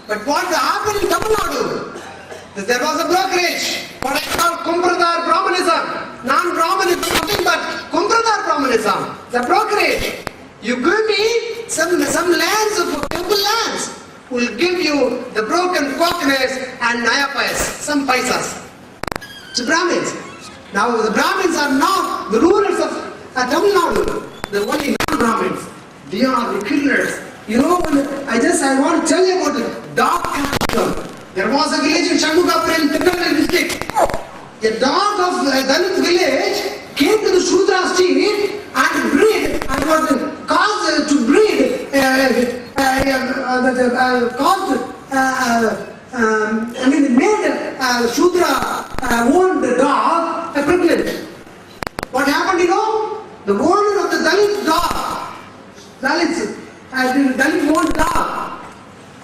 But what happened in Tamil Nadu? There was a brokerage, what I call Kumbradar Brahmanism. Non-Brahmanism, nothing but Kumbradar Brahmanism. The brokerage. You give me some lands, temple lands. Will give you the broken coconuts and nayapais, some paisas. To Brahmins. Now the Brahmins are not the rulers of Tamil Nadu. The only non-Brahmins. They are the killers. You know, I want to tell you about the dog cattle. There was a village in Shanmugapura in Tirunelveli district. A dog of Dalit village came to the Shudra street and breed and was caused to breed made Shudra owned dog pregnant. What happened, you know? The owner of the Dalit dog, Dalit owned dog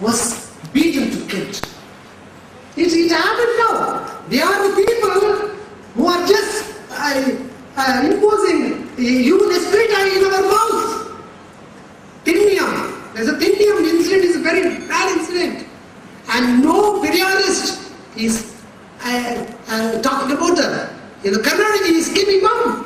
was beaten to kill. It happened now. They are the people who are just imposing human spirit in our mouths. Tinnium. There's a Tinnium incident, is a very bad incident. And no periodist is talking about it. In the Karnataka is keeping mum.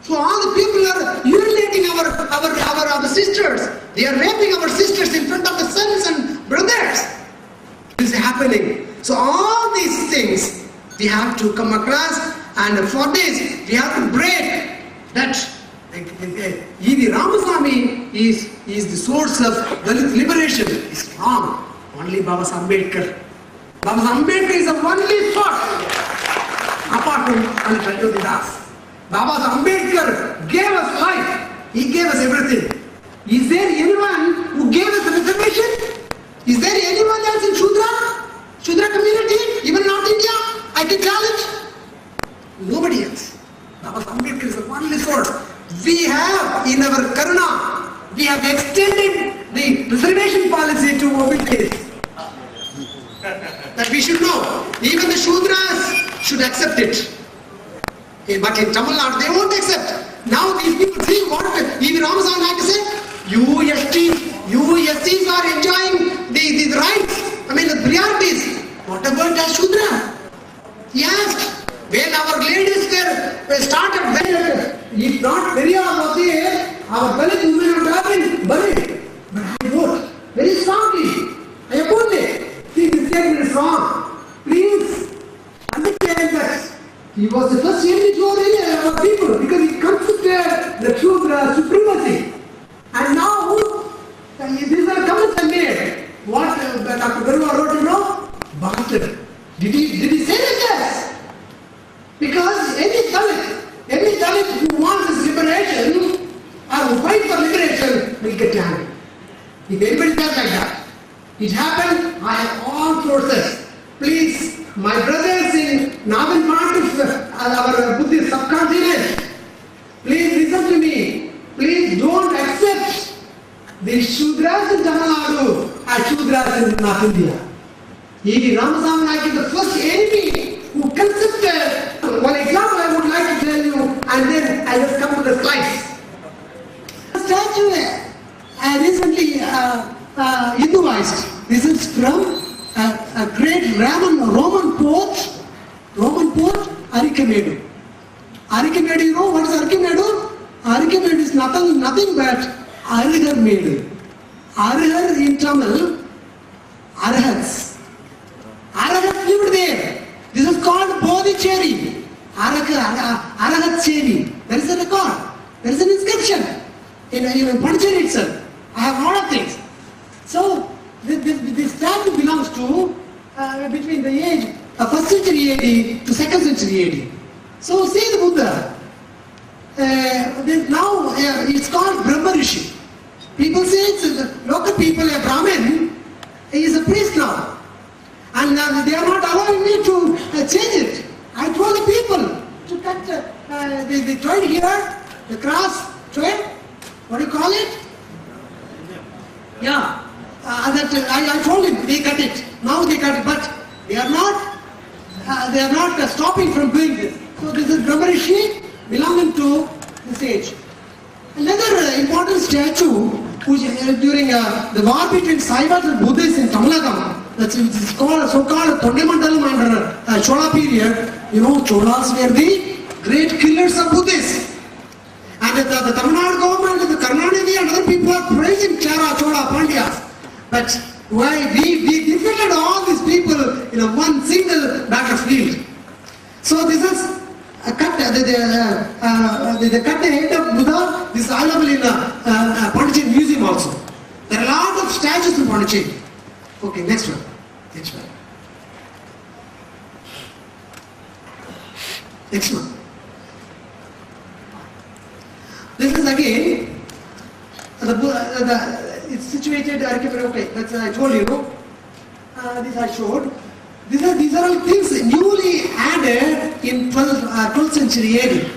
So all the people are humiliating our sisters. They are raping our sisters in front of the sons and brothers. This is happening. So all these things we have to come across, and for this we have to break that. E.V. Ramasamy is the source of Dalit liberation. It's wrong. Only Baba Ambedkar. Baba Ambedkar is the only thought apart from Anantarajan Das. Baba Ambedkar gave us life. He gave us everything. Is there anyone who gave us the reservation? Is there anyone else in Shudra community, even North India? I can challenge. Nobody else. Baba Ambedkar is the only source. We have in our Karuna, we have extended the reservation policy to OBCs. That we should know. Even the Shudras should accept it. But in Tamil Nadu, they won't accept. Now these people see what E.V. Ramasamy had to say. You STs are enjoying the rights, the priorities. What about the Shudra? He asked, when our ladies were started, if not Periyar was there, our Dalit women would have been buried. But I wrote very strongly. I opposed it. See, this statement is wrong. Please understand that he was the first enemy to our people because he considered the Shudra supremacy. And now, these are comments I made. What Dr. Garva wrote, you know? Bastard. Did he say that? Yes. Because any Dalit who wants this liberation or who fights for liberation will get angry. If anybody does like that, it happened. I have all sources. Please, my brothers in northern part of our Buddhist subcontinent, please listen to me. Please don't accept the Shudras in Tamil Nadu as Shudras in North India. E.V. Ramasamy is the first enemy who concepted. One example I would like to tell you, and then I just come to the slides. The statue recently Hinduized. This is from a great Roman poet, Archimedes. Archimedes, you know what is Archimedes? Archimedes is nothing but Arihar made. Arihar in Tamil, Arahats. Arahats lived there. This is called Bodhicheri. Arahat Cheri. There is a record. There is an inscription in Pondicherry itself. I have a lot of things. So, this statue belongs to between the age of 1st century AD to 2nd century AD. So, see the Buddha. Now it's called Brahma Rishi. People say it's local people, a Brahmin, he is a priest now. And they are not allowing me to change it. I told the people to cut the thread here, the cross thread, what do you call it? Yeah. I told him they cut it. Now they cut it, but they are not stopping from doing this. So this is Brahma Rishi belonging to this age. Another important statue which during the war between Saivas and Buddhists in Tamilagam, that's it's called so-called Tondamandalam under Chola period. You know, Cholas were the great killers of Buddhists. And the Tamil Nadu government and the Karnataka and other people are praising Chera, Chola, Pandyas. But why we defeated all these people in a one single battlefield. So this is the cut the head of Buddha. This is available in Pondicherry Museum also. There are a lot of statues in Pondicherry. Okay, next one. Next one. Next one. This is again it's situated. Okay, that's I told you. This I showed. These are all things newly added in 12th century AD.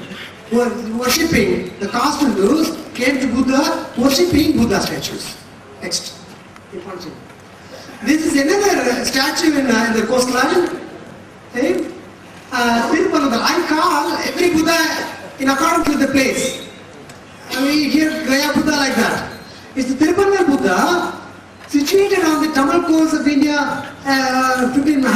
Worshipping the caste Hindus came to Buddha, worshipping Buddha statues. Next. This is another statue in the coastline. Okay. I call every Buddha in accordance with the place. We hear Gaya Buddha like that. It's the Tirupallar Buddha situated on the Tamil coast of India, 15 miles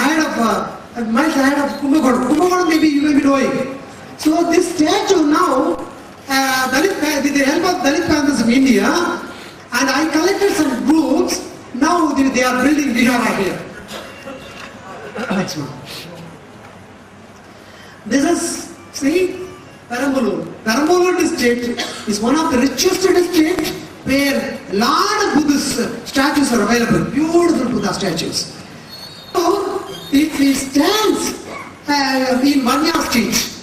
ahead of Kumbakonam. Kumbakonam maybe you may be knowing. So this statue now, with the help of Dalit Panthers of India, and I collected some groups, now they are building Vihara here. Next one. This is, see, Perambalur. Perambalur district is one of the richest districts where a lot of Buddhist statues are available. Beautiful Buddha statues. So, it stands in Vanya Street.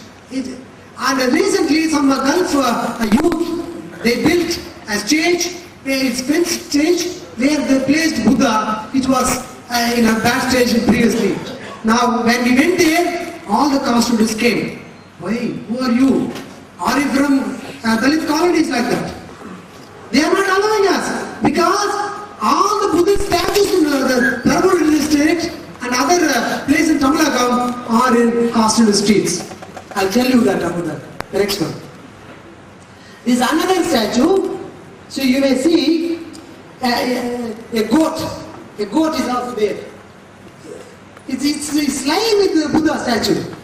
And recently some Gulf youth, they built a stage, it's fenced stage where they placed Buddha. It was in a bad stage previously. Now when we went there, all the caste students came. Why? Who are you? Are you from Dalit colonies like that? They are not allowing us because all the Buddhist statues in the Perambalur district and other places in Tamilagam are in caste streets. I'll tell you that about that. The next one. This is another statue. So you may see a goat. A goat is also there. It's lying with the Buddha statue.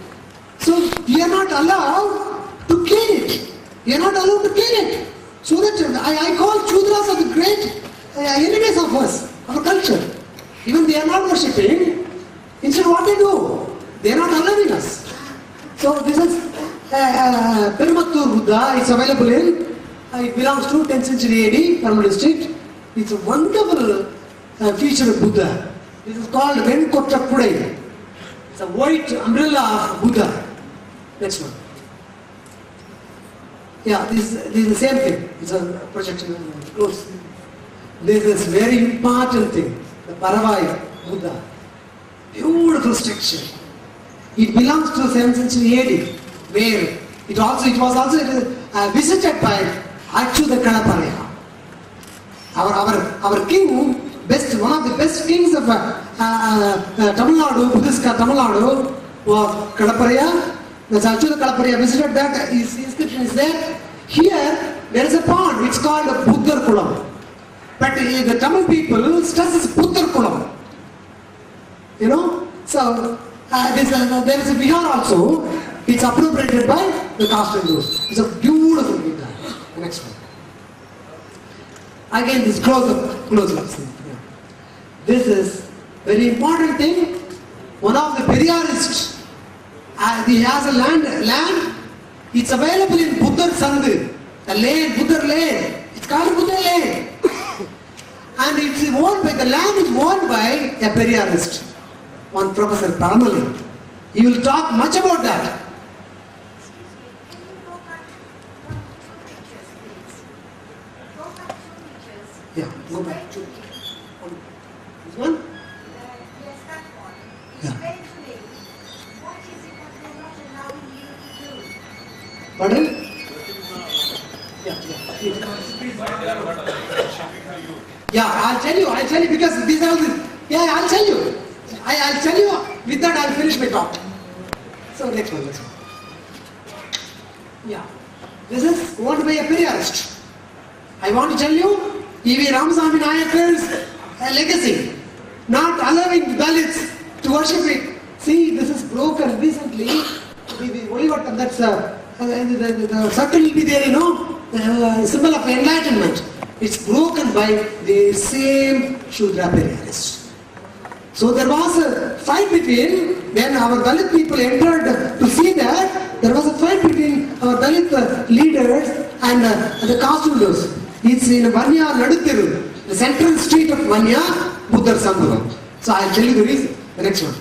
So we are not allowed to kill it. We are not allowed to kill it. So that I call Chudras are the great enemies of us, our culture. Even they are not worshipping. Instead what they do? They are not allowing us. So this is Perumattur Buddha. It's available in, it belongs to 10th century AD, Perambalur district. It's a wonderful feature of Buddha. This is called Venkottapudai. It's a white umbrella of Buddha. Next one. Yeah, this is the same thing. It's a projection close. This is very important thing. The Paravaya Buddha. Beautiful structure. It belongs to 7th century AD, where it was also visited by Achyuta Kalaparaya. Our king, one of the best kings of Tamil Nadu, Buddhist Tamil Nadu, was Kalaparaya. That's Achyuta Kalaparaya visited that. His inscription is there. Here, there is a pond. It's called Buddhar Kulam. But the Tamil people stress is Buddhar Kulam. You know? So, there is a Vihar also. It's appropriated by the caste Hindus. It's a beautiful Vihar. The next one. Again, this close-up. This is very important thing. One of the Periyarists, he has a land. It's available in Buddhar Sandhu. The land, Buddhar land. It's called Buddhar land. And it's owned by, the land is owned by a Periyarist. One Professor Paramali. He will talk much about that. Yeah, go back to this one. Yes, that one. Yeah. Eventually, what is it that they're not allowing you to do? Pardon? Yeah, I'll tell you because these are the, yeah, I'll tell you. I'll tell you, with that I'll finish my talk. So next one. Yeah. This is owned by a Periyarist. I want to tell you, E.V. Ramasamy Nayakar's legacy, not allowing Dalits to worship it. See, this is broken recently. The only what that's the circle will be there, symbol of enlightenment. It's broken by the same Shudra Periyarists. So there was a fight between, when our Dalit people entered to see that, there was a fight between our Dalit leaders and the caste rulers. It's in Vanya Naduthiru, the central street of Vanya, Buddha Sangha. So I'll tell you the reason. The next one.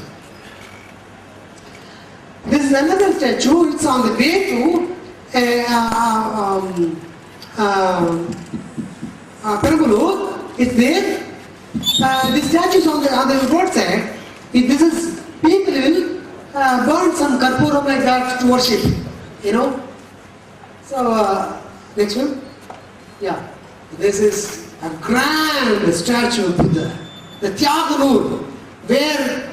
This is another statue. It's on the way to Perambalur. It's there. The statues on the roadside. This is people will burn some karpuram like that to worship. So next one. Yeah. This is a grand statue of Buddha. The Tyaganur, where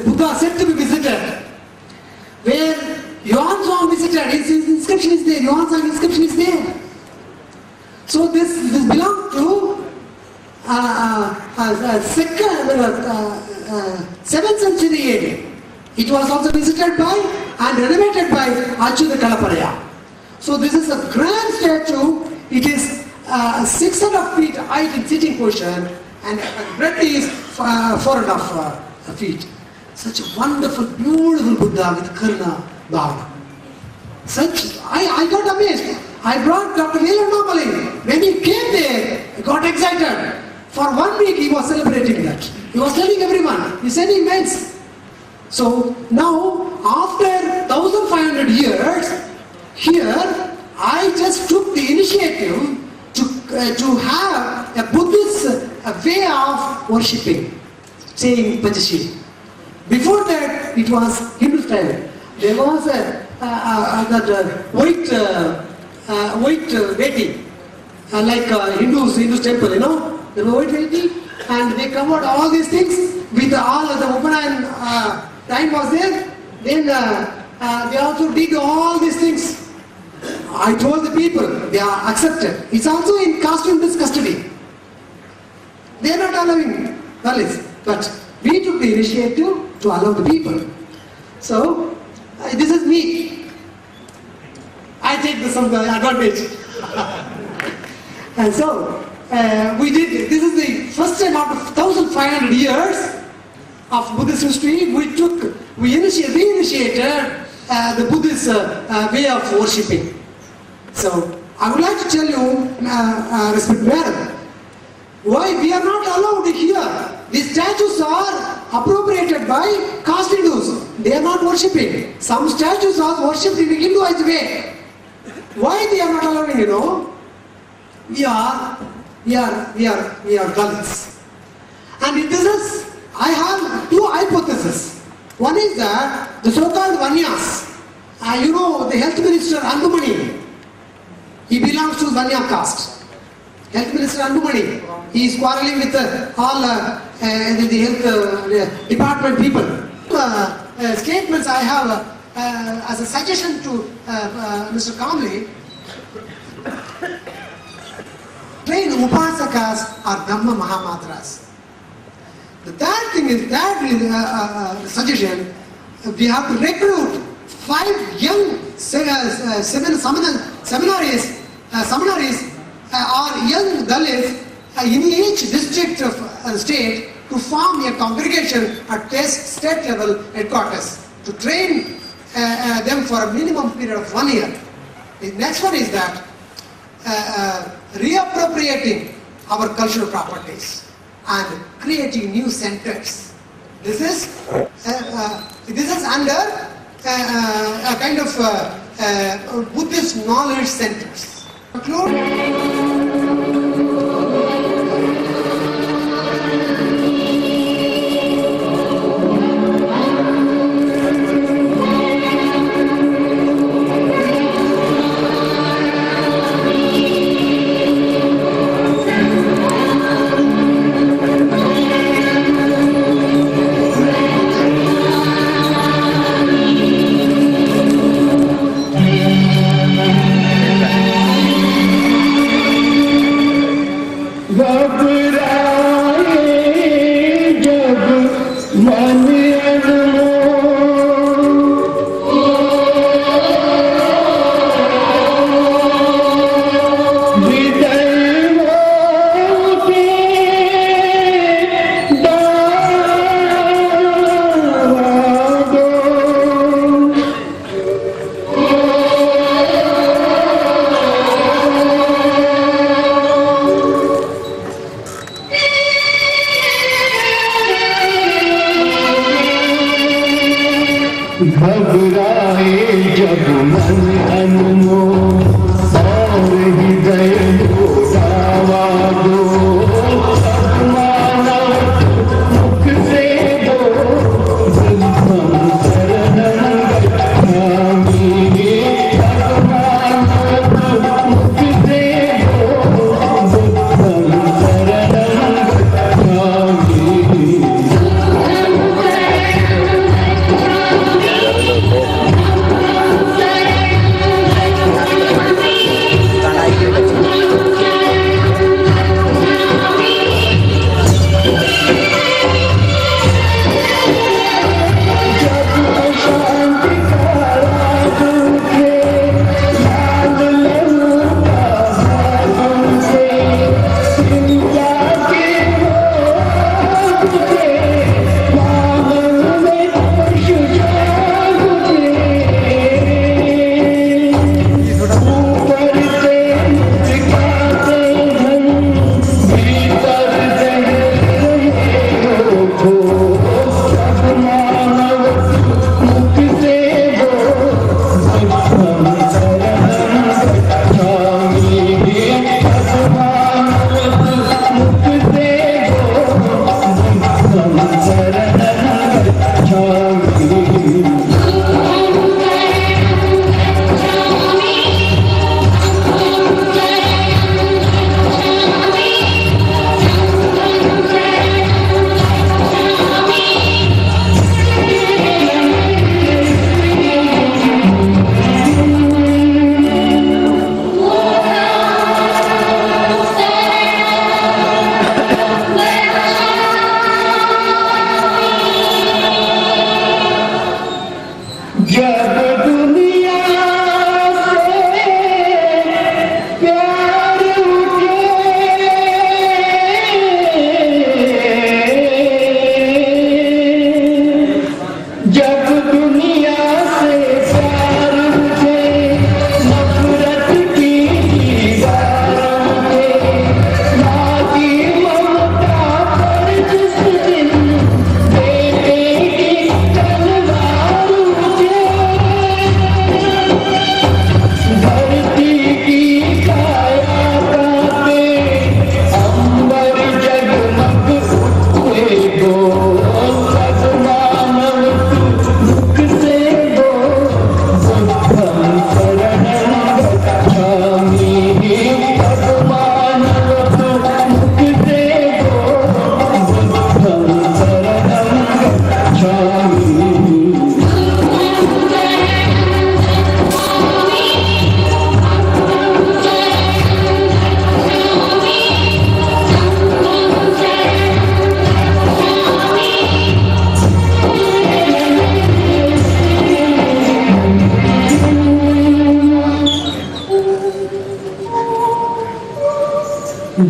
Buddha said to be visited. Where Yuan visited, his inscription is there, Yuan's inscription is there. So this belonged to 7th century AD. It was also visited by and renovated by Achyuta Kalaparaya. So this is a grand statue. It is 6.5 feet height in sitting position and breadth is 4.5 feet. Such a wonderful, beautiful Buddha with Karna Bhava. I got amazed. I brought Dr. Neelam Namali. When he came there, I got excited. For 1 week he was celebrating that. He was telling everyone, he said immense. So now, after 1500 years, here I just took the initiative to have a Buddhist way of worshipping, saying Panchashili. Before that, it was Hindu style. There was that white veti, like Hindu temple, There was white veti, and they covered all these things with all the Upanayan time was there. Then they also did all these things. I told the people, they are accepted. It's also in caste Hindus custody. They are not allowing Dalits, but we took the initiative to allow the people. So, this is me. I take some advantage. And so, we did, this is the first time after 1500 years of Buddhist history, we reinitiated the Buddhist way of worshipping. So, I would like to tell you, respected madam, why we are not allowed here. These statues are appropriated by caste Hindus. They are not worshipping. Some statues are worshipped in the Hinduized way. Why they are not allowing, We are Dalits. And this is, I have two hypotheses. One is that the so-called Vanyas, the health minister Anbumani, he belongs to Vanya caste. Health Minister Anbumani, he is quarreling with all the health department people. Statements I have as a suggestion to Mr. Kamli, train Upasakas are Dhamma Mahamantras. The third thing is, suggestion, we have to recruit 5 young seminaries or young Dalits in each district of state to form a congregation at state level headquarters to train them for a minimum period of 1 year. The next one is that reappropriating our cultural properties and creating new centers. This is under a kind of Buddhist knowledge centers. घबराए जब मन अनमोल और हृदय डोलावा दो, तब मानव मुख से दो बुद्धं शरणं गच्छामि। तब मानव मुख से दो बुद्धं शरणं गच्छामि।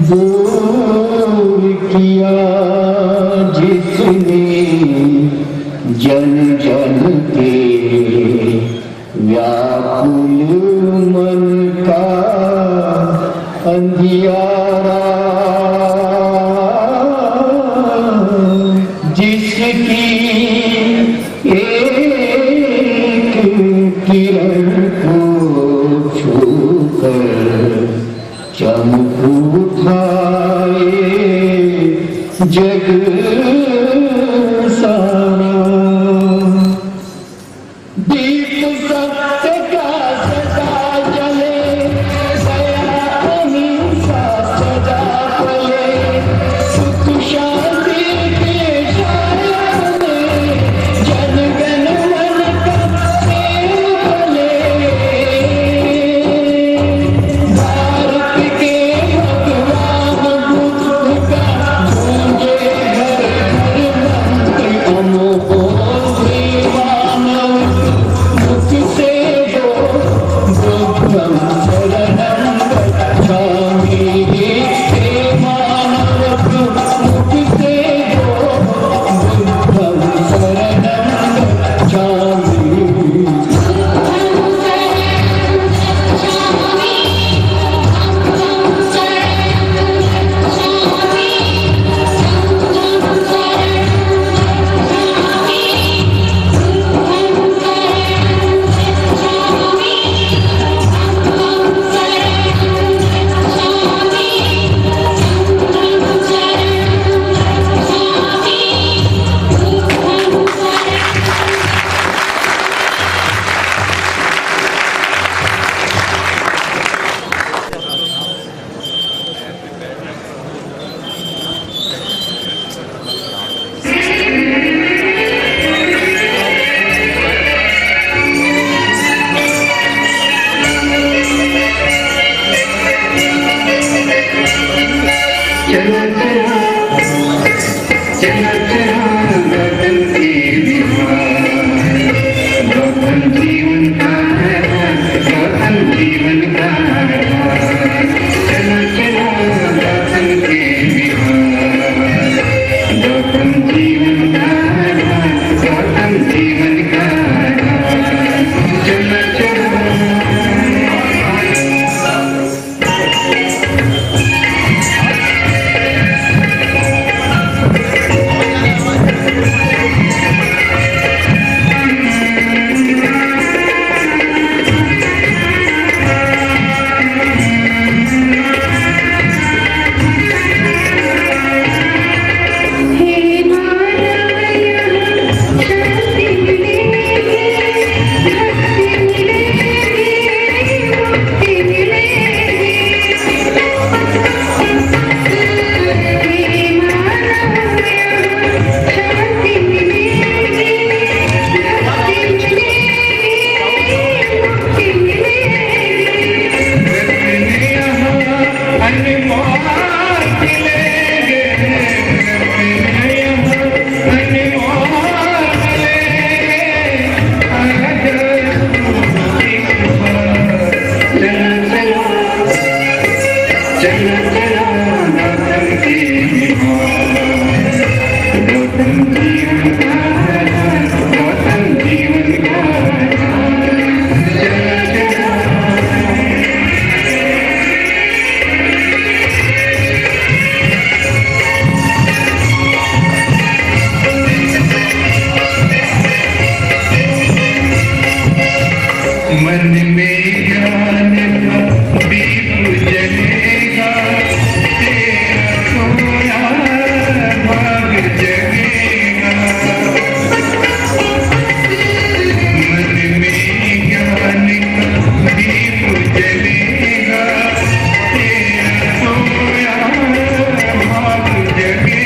दूर किया जिसने जन जन के व्याकुल मन का अंधियारा, जिसकी एक किरण को छूकर चमक उठाए जग सारा। दीप सत्य का सदा जले, दया अहिंसा सदा फले, सुख शांति के छाया में जन गण मन का प्रेम फले। भारत के भगवान बुद्ध का गूंजे घर मन में ज्ञान का दीप जलेगा, तेरा सोया भाग जगेगा। मन में ज्ञान का दीप जलेगा, तेरा सोया भाग जगेगा।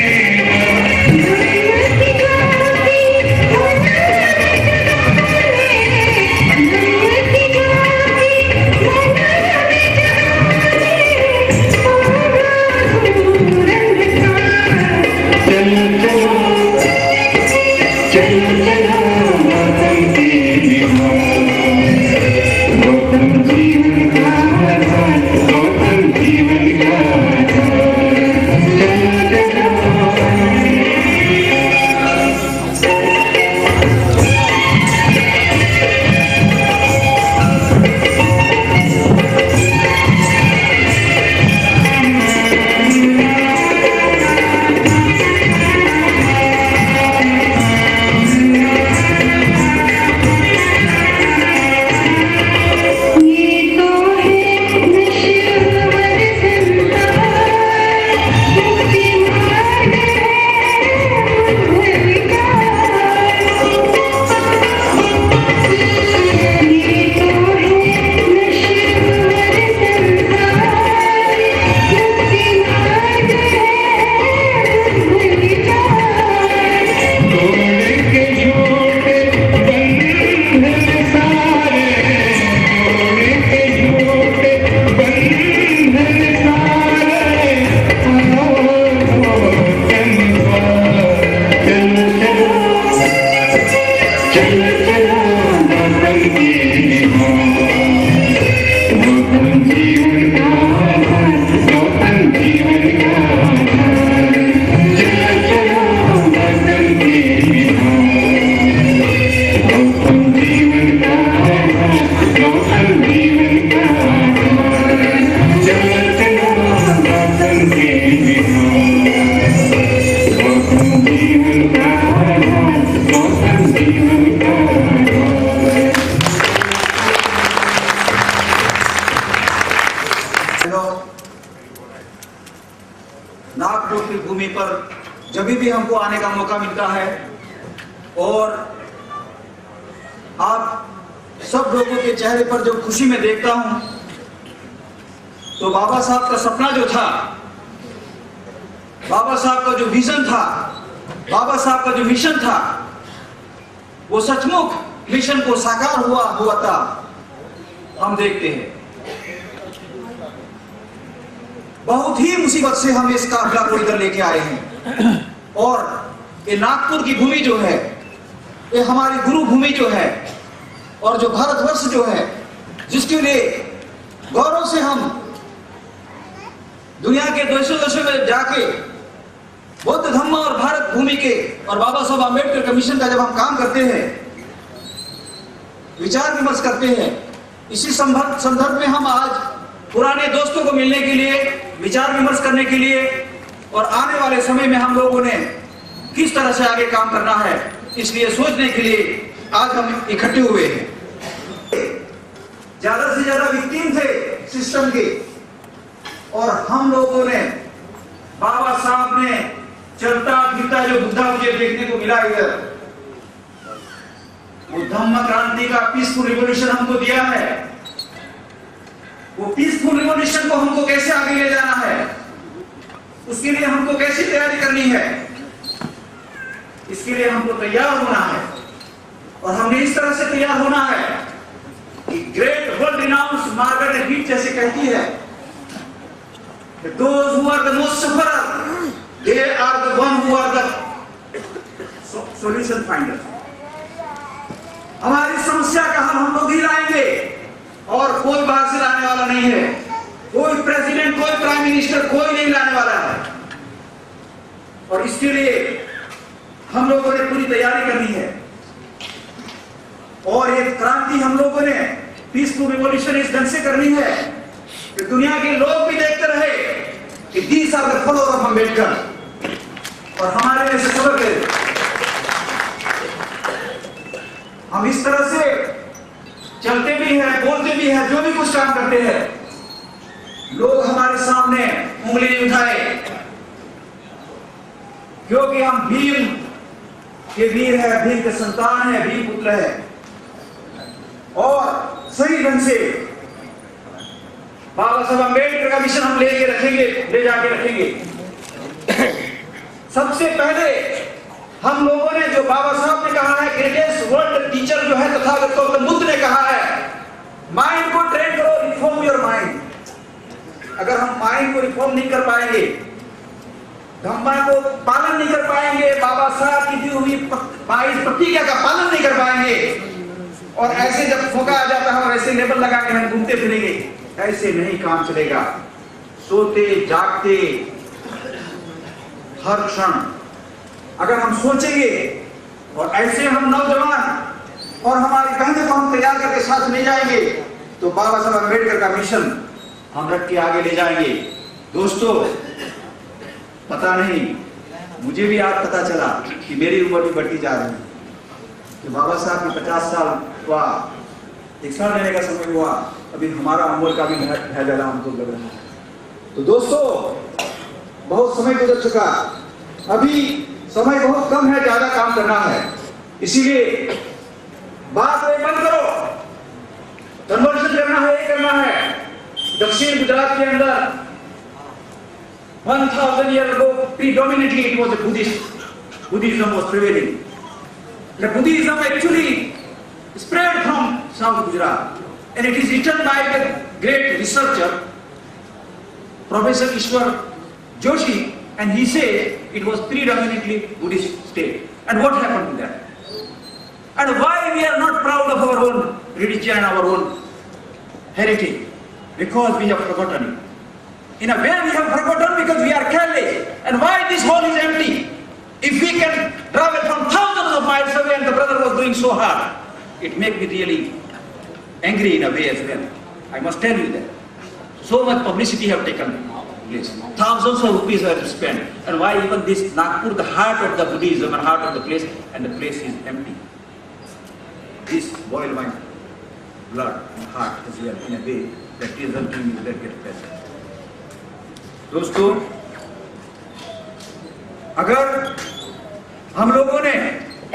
नागपुर की भूमि पर जब भी हमको आने का मौका मिलता है और आप सब लोगों के चेहरे पर जब खुशी में देखता हूं, तो बाबा साहब का सपना जो था, बाबा साहब का जो विजन था, बाबा साहब का जो मिशन था, वो सचमुच मिशन को साकार हुआ था हम देखते हैं। बहुत ही मुसीबत से हम इस काफिला को इधर लेके आए हैं और ये नागपुर की भूमि जो है, ये हमारी गुरु भूमि जो है और जो भारतवर्ष जो है, जिसके लिए गौरव से हम दुनिया के देशों में जाके बौद्ध धम्म और भारत भूमि के और बाबा साहब आम्बेडकर कमीशन का जब हम काम करते हैं, विचार विमर्श करते हैं, इसी संदर्भ में हम आज पुराने दोस्तों को मिलने के लिए, विचार विमर्श करने के लिए और आने वाले समय में हम लोगों ने किस तरह से आगे काम करना है, इसलिए सोचने के लिए आज हम इकट्ठे हुए हैं। ज्यादा से ज्यादा विक्टिम थे सिस्टम के और हम लोगों ने, बाबा साहब ने चलता फिरता जो बुद्धा मुझे देखने को मिला इधर, वो धम्म क्रांति का पीसफुल रिवॉल्यूशन हमको दिया है। वो पीसफुल रिवॉल्यूशन को हमको कैसे आगे ले जाना है, उसके लिए हमको कैसी तैयारी करनी है, इसके लिए हमको तैयार होना है। और हमने इस तरह से तैयार होना है कि great world renowned Margaret Mead जैसे कहती है, those who are the most sufferer, they are the one who are the solution finder। हमारी समस्या का हल हम लोग ही लाएंगे और कोई बाहर से लाने वाला नहीं है। कोई प्रेसिडेंट, कोई प्राइम मिनिस्टर, कोई नहीं लाने वाला है। और इसके लिए हम लोगों ने पूरी तैयारी करनी है और ये क्रांति हम लोगों ने पीसफुल रिवॉल्यूशन इस ढंग से करनी है कि दुनिया के लोग भी देखते रहे कि these are the follower of Ambedkar और हमारे में से सबक ले। हम इस तरह से चलते भी हैं, बोलते भी हैं, जो भी कुछ काम करते हैं, लोग हमारे सामने उंगली नहीं उठाए, क्योंकि हम भीम के वीर है, भीम के संतान है, भीम पुत्र है और सही ढंग से बाबा साहब अम्बेडकर का मिशन हम लेके रखेंगे, ले जाके रखेंगे। सबसे पहले हम लोगों ने जो बाबा साहब ने कहा है, ग्रेटेस्ट वर्ल्ड टीचर जो है तथागत गौतम बुद्ध ने कहा है, माइंड को ट्रेन करो, रिफॉर्म योर माइंड। अगर हम माइंड को रिफॉर्म नहीं कर पाएंगे, धम्मा को पालन नहीं कर पाएंगे, बाबा साहब की दी हुई 22 प्रतिज्ञा का पालन नहीं कर पाएंगे और ऐसे जब मौका आ जाता है और ऐसे लेबल लगा के हम घूमते फिरेंगे, ऐसे नहीं काम चलेगा। सोते जागते हर क्षण अगर हम सोचेंगे और ऐसे हम नौजवान और हमारी बहनों को हम तैयार करके साथ ले जाएंगे तो बाबा साहब अम्बेडकर का मिशन हम रख के आगे ले जाएंगे। दोस्तों, पता नहीं, मुझे भी आज पता चला कि मेरी उम्र भी बढ़ती जा रही है, कि बाबा साहब की 50 साल हुआ, 1 साल रहने का समय हुआ, अभी हमारा उम्र का भी है ज्यादा हमको लग रहा है। तो दोस्तों, बहुत समय गुजर चुका, अभी समय बहुत कम है, ज्यादा काम करना है। इसीलिए बात बंद करो, कन्वर्शन करना है, ये करना है। दक्षिण गुजरात के अंदर 1000 years ago, predominantly it was a Buddhism was prevailing. The Buddhism actually spread from South Gujarat, and it is written by the great researcher Professor Ishwar Joshi, and he said it was predominantly Buddhist state. And what happened to that? And why we are not proud of our own religion and our own heritage? Because we have forgotten it. In a way we have forgotten because we are careless. And why this hall is empty? If we can travel from thousands of miles away and the brother was doing so hard, it makes me really angry in a way as well. I must tell you that. So much publicity have taken place. Thousands of rupees have spent. And why even this Nagpur, the heart of the Buddhism and heart of the place, and the place is empty. This boil my blood and heart as well in a way that resulting in that get better. दोस्तों, अगर हम लोगों ने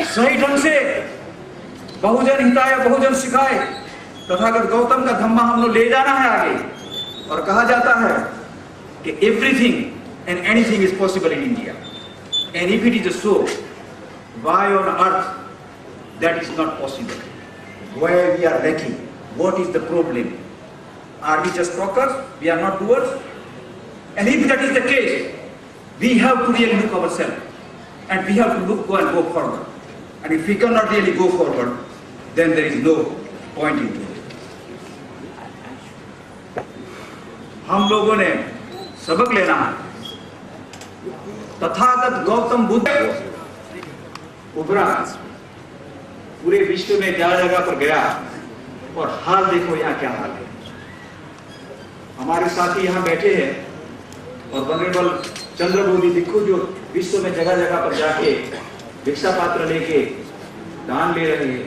सही ढंग से बहुजन हिताय बहुजन सिखाए तथागत गौतम का धम्मा हम लोग ले जाना है आगे, और कहा जाता है कि everything and anything is possible in India, and if it is so, why on earth that is not possible? Where we are lacking? What is the problem? Are we just talkers? We are not doers? And if that is the case, we have to really look ourselves, and we have to go and go forward. And if we cannot really go forward, then there is no point in it. हम लोगों ने सबक लेना है। तथागत गौतम बुद्ध उभरा, पूरे विश्व में जगह जगह पर गया, और हाल देखो यहाँ क्या हाल है। हमारे साथी यहाँ बैठे हैं और वनरेबल चंद्रबोधी भिक्खु जो विश्व में जगह जगह पर जाके भिक्षा पात्र लेके दान ले रहे हैं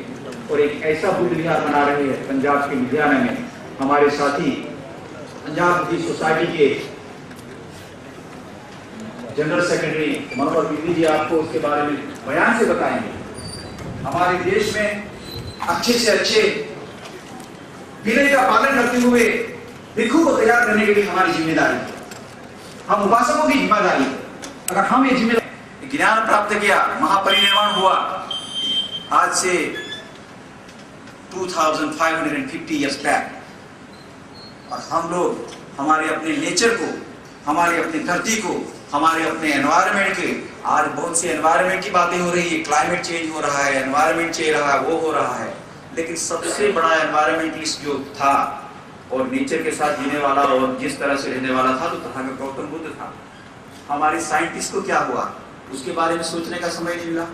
और एक ऐसा बुद्ध विहार बना रहे हैं पंजाब के लुधियाना में। हमारे साथी पंजाब बुद्धिस्ट सोसाइटी के जनरल सेक्रेटरी मनोहर बिंदी जी आपको उसके बारे में बयान से बताएंगे। हमारे देश में अच्छे से अच्छे विनय का पालन करते हुए भिक्षु को तैयार करने के लिए हमारी जिम्मेदारी है, हम उपासकों की जिम्मेदारी है। अगर हम ये जिम्मेदारी ज्ञान प्राप्त किया, महापरिनिर्वाण हुआ आज से 2550 ईयर्स बैक, और हम लोग हमारे अपने नेचर को, हमारे अपनी धरती को, हमारे अपने एनवायरनमेंट के, आज बहुत सी एनवायरनमेंट की बातें हो रही है, क्लाइमेट चेंज हो रहा है, एनवायरनमेंट चेंज रहा है, वो हो रहा है, लेकिन सबसे बड़ा एनवायरनमेंटलिस्ट जो था और नेचर के साथ जीने वाला और जिस तरह से रहने वाला था तो तथागत गौतम बुद्ध था। हमारे साइंटिस्ट को क्या हुआ? उसके बारे में सोचने का समय नहीं मिला।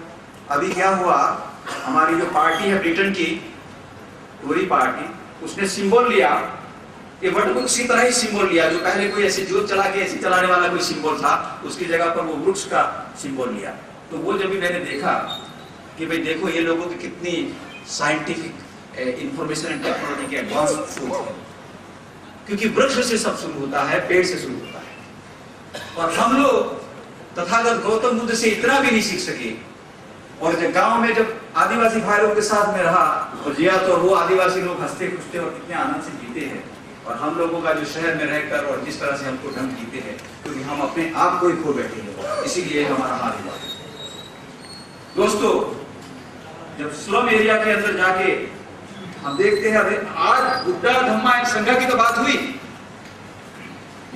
अभी क्या हुआ, हमारी जो पार्टी है ब्रिटेन की टोरी पार्टी, उसने सिंबल लिया, ये वटवृक्ष की तरह ही सिंबल लिया। जो पहले कोई ऐसे जोत चला के ऐसे चलाने वाला कोई सिंबल था, उसकी जगह पर वो वृक्ष का सिंबल लिया। तो वो जब भी मैंने देखा कि भाई देखो ये लोगों की कितनी साइंटिफिक इंफॉर्मेशन एंड टेक्नोलॉजी के एडवांस सोच है, क्योंकि वृक्ष से सब शुरू होता है, पेड़ से शुरू होता है। और हम लोग तथागत गौतम बुद्ध से इतना भी नहीं सीख सके। और जब गांव में जब आदिवासी भाइयों के साथ में रहा और जिया, तो वो आदिवासी लोग हंसते खुशते और कितने आनंद से जीते हैं। और हम लोगों का जो शहर में रहकर और जिस तरह से हमको ढंग जीते हैं, क्योंकि हम अपने आप को ही खो बैठे हैं, इसीलिए हमारा हाल हुआ। दोस्तों, जब स्लम एरिया के अंदर जाके हम देखते हैं, अरे आज बुड्ढा धम्मा एक संघा की तो बात हुई,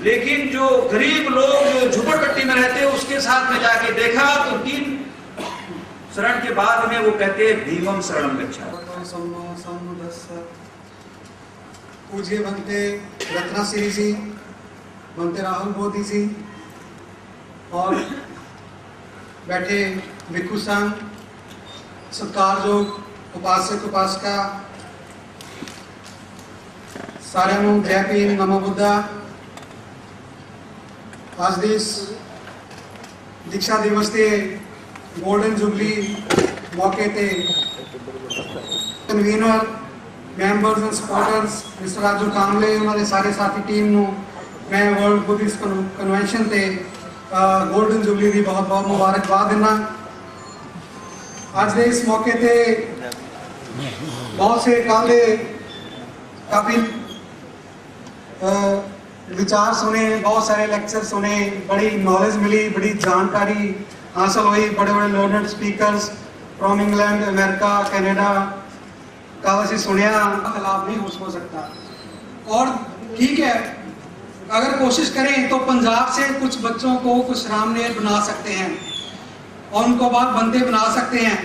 लेकिन जो गरीब लोग जो झुपड़पट्टी में रहते हैं उसके साथ में जाके देखा तो 3 शरण के बाद में वो कहते हैं भीमम शरणम गच्छामि। पूज्य बनते रत्नाश्री जी, बनते राहुल बोधी जी और बैठे भिक्षु संघ, सत्कारयोग उपासक उपासिका, सारे ਨੂੰ जय भीम नमो बुद्धा। आज दिस दीक्षा दिवस के गोल्डन जुबली मौके ते convener, members and supporters mister Raju Kamle, उन्होंने सारे साथी टीम ਨੂੰ मैं वर्ल्ड बुद्धिस्ट कन्वेंशन ते गोल्डन जुबली की बहुत बहुत मुबारकबाद देना। आज के इस मौके ते बहुत से काले काफ़ी विचार सुने, बहुत सारे लेक्चर सुने, बड़ी नॉलेज मिली, बड़ी जानकारी हासिल हुई। बड़े बड़े learned speakers from England, America, Canada का वैसे सुनिया, खिलाफ नहीं हो सकता। और ठीक है, अगर कोशिश करें तो पंजाब से कुछ बच्चों को कुछ रामनेर बना सकते हैं और उनको बहुत बनते बना सकते हैं।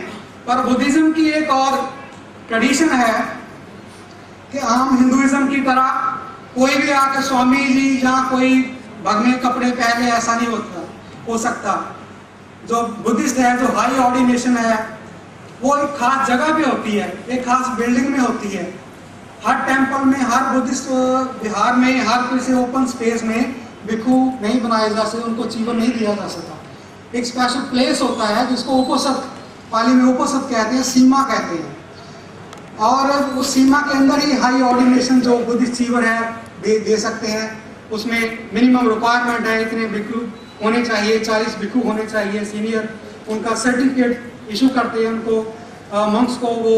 पर बुद्धिज्म की एक और ट्रेडिशन है कि आम हिंदुइज्म की तरह कोई भी आकर स्वामी जी या कोई भगवे कपड़े पहने, ऐसा नहीं हो सकता। जो बुद्धिस्ट है, जो हाई ऑर्डिनेशन है, वो एक खास जगह पे होती है, एक खास बिल्डिंग में होती है। हर टेंपल में, हर बुद्धिस्ट बिहार में, हर किसी ओपन स्पेस में भिक्षु नहीं बनाए जा सकते, उनको जीवन नहीं दिया जा सकता। एक स्पेशल प्लेस होता है जिसको उपोसत, पाली में उपोसत कहते हैं, सीमा कहते हैं। और उस सीमा के अंदर ही हाई ऑर्डिनेशन जो बुद्धिस्ट चीवर है दे सकते हैं। उसमें मिनिमम रिक्वायरमेंट है, इतने भिक्षु होने चाहिए, 40 भिक्षु होने चाहिए सीनियर। उनका सर्टिफिकेट इशू करते हैं उनको, मंक्स को वो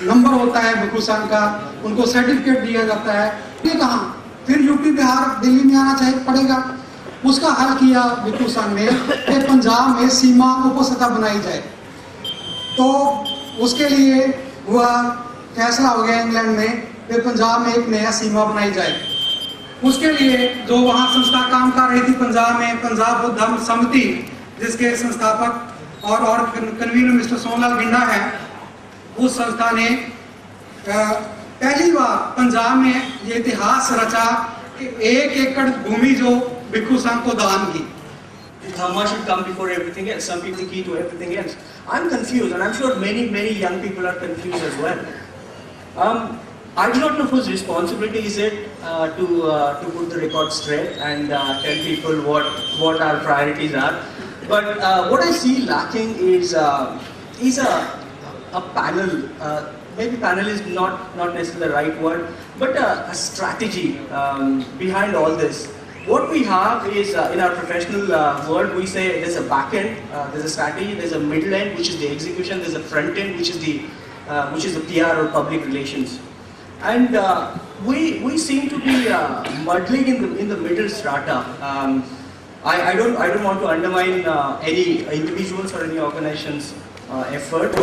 नंबर होता है भिक्षु संघ का, उनको सर्टिफिकेट दिया जाता है। ये कहाँ फिर यूपी, बिहार, दिल्ली में आना चाहिए पड़ेगा। उसका हल किया भिक्षु संघ ने कि पंजाब में सीमा उपोसता बनाई जाए। तो उसके लिए हुआ फैसला हो गया इंग्लैंड में कि पंजाब में एक नया सीमा बनाई जाए। उसके लिए जो वहाँ संस्था काम कर रही थी पंजाब में, पंजाब बौद्ध धर्म समिति, जिसके संस्थापक और कन्वीनर मिस्टर सोनलाल गिंडा है, उस संस्था ने पहली बार पंजाब में ये इतिहास रचा कि 1 एकड़ भूमि जो भिक्षु संघ को दान की। Dharma should come before everything else. Some people key to everything else. I'm confused, and I'm sure many young people are confused as well. I do not know whose responsibility is it to put the record straight and tell people what our priorities are. But what I see lacking is a panel. Maybe panel is not necessarily the right word, but a strategy behind all this. What we have is in our professional world, we say there's a back end, there's a strategy, there's a middle end, which is the execution, there's a front end, which is the PR or public relations. And we seem to be muddling in the middle strata. I don't want to undermine any individuals or any organization's effort.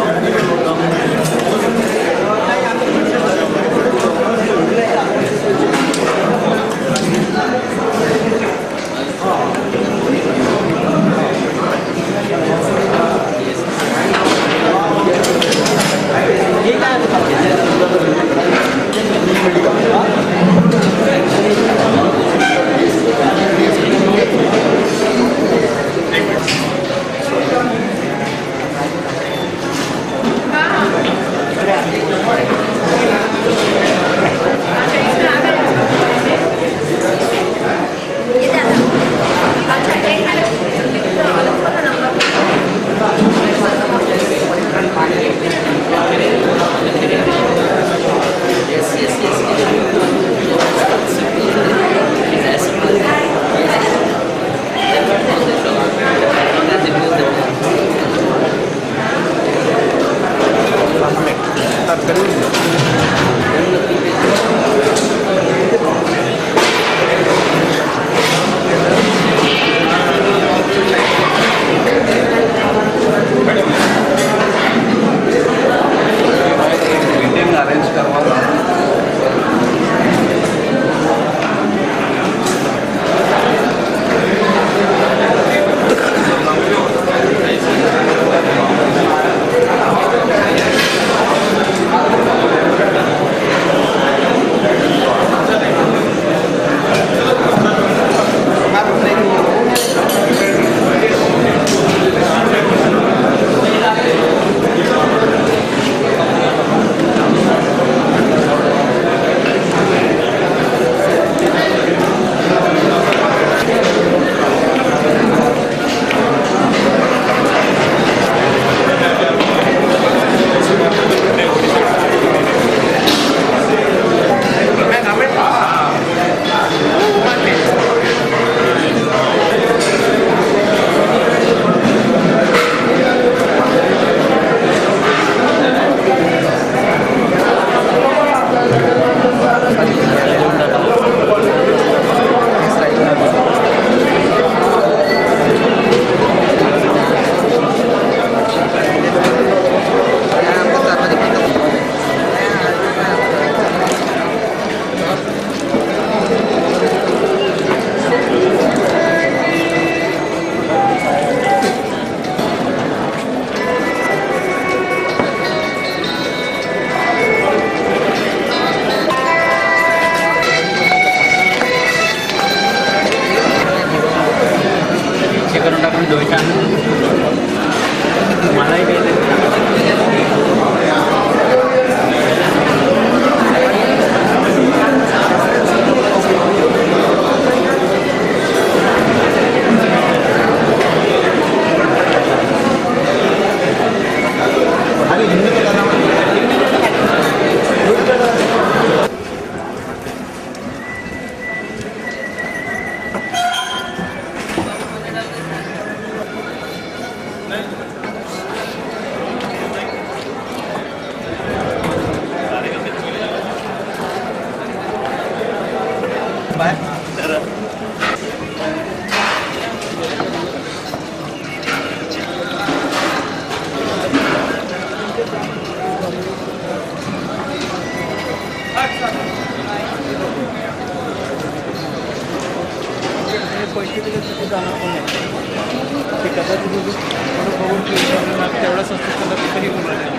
तेवढं संस्कृत त्यांना कुठेही बोलणार नाही,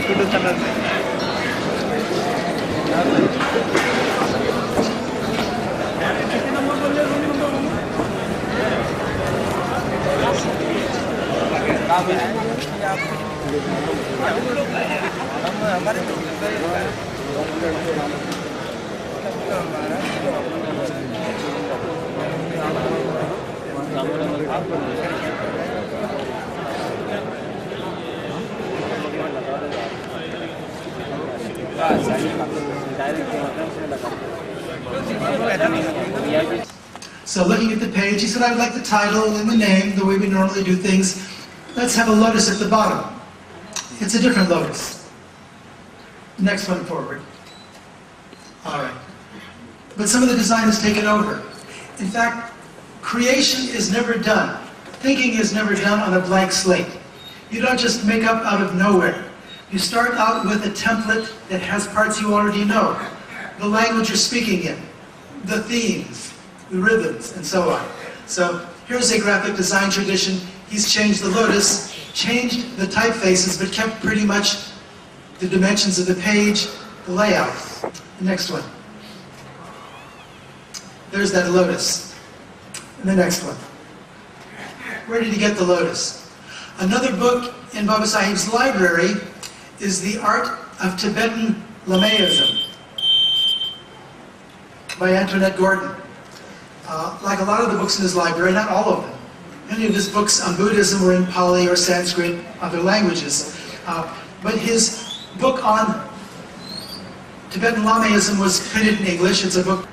कुठं चालणार नाही. So looking at the page, he said, I would like the title and the name, the way we normally do things. Let's have a lotus at the bottom. It's a different lotus. Next one forward. All right. But some of the design is taken over. In fact, creation is never done. Thinking is never done on a blank slate. You don't just make up out of nowhere. You start out with a template that has parts you already know. The language you're speaking in, the themes, the rhythms, and so on. So here's a graphic design tradition. He's changed the lotus, changed the typefaces, but kept pretty much the dimensions of the page, the layout. The next one. There's that lotus. And the next one. Where did he get the lotus? Another book in Baba Sahib's library is The Art of Tibetan Lamaism by Antoinette Gordon. Like a lot of the books in his library, not all of them. Many of his books on Buddhism were in Pali or Sanskrit, other languages. But his book on Tibetan Lamaism was printed in English. It's a book.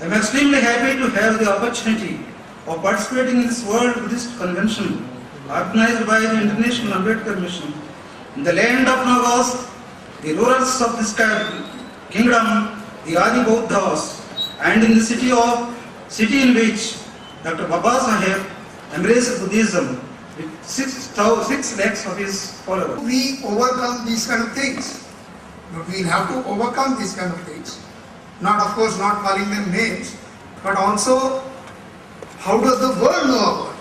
I am extremely happy to have the opportunity of participating in this World Buddhist Convention organized by the International Ambedkar Mission. In the land of Nagas, the rulers of this kingdom, the Adi Buddhas, and in the city in which Dr. Baba Sahib embraced Buddhism with 6 lakhs of his followers. We overcome these kind of things. But we have to overcome these kind of things. Not, of course, not calling them names, but also how does the world know about it?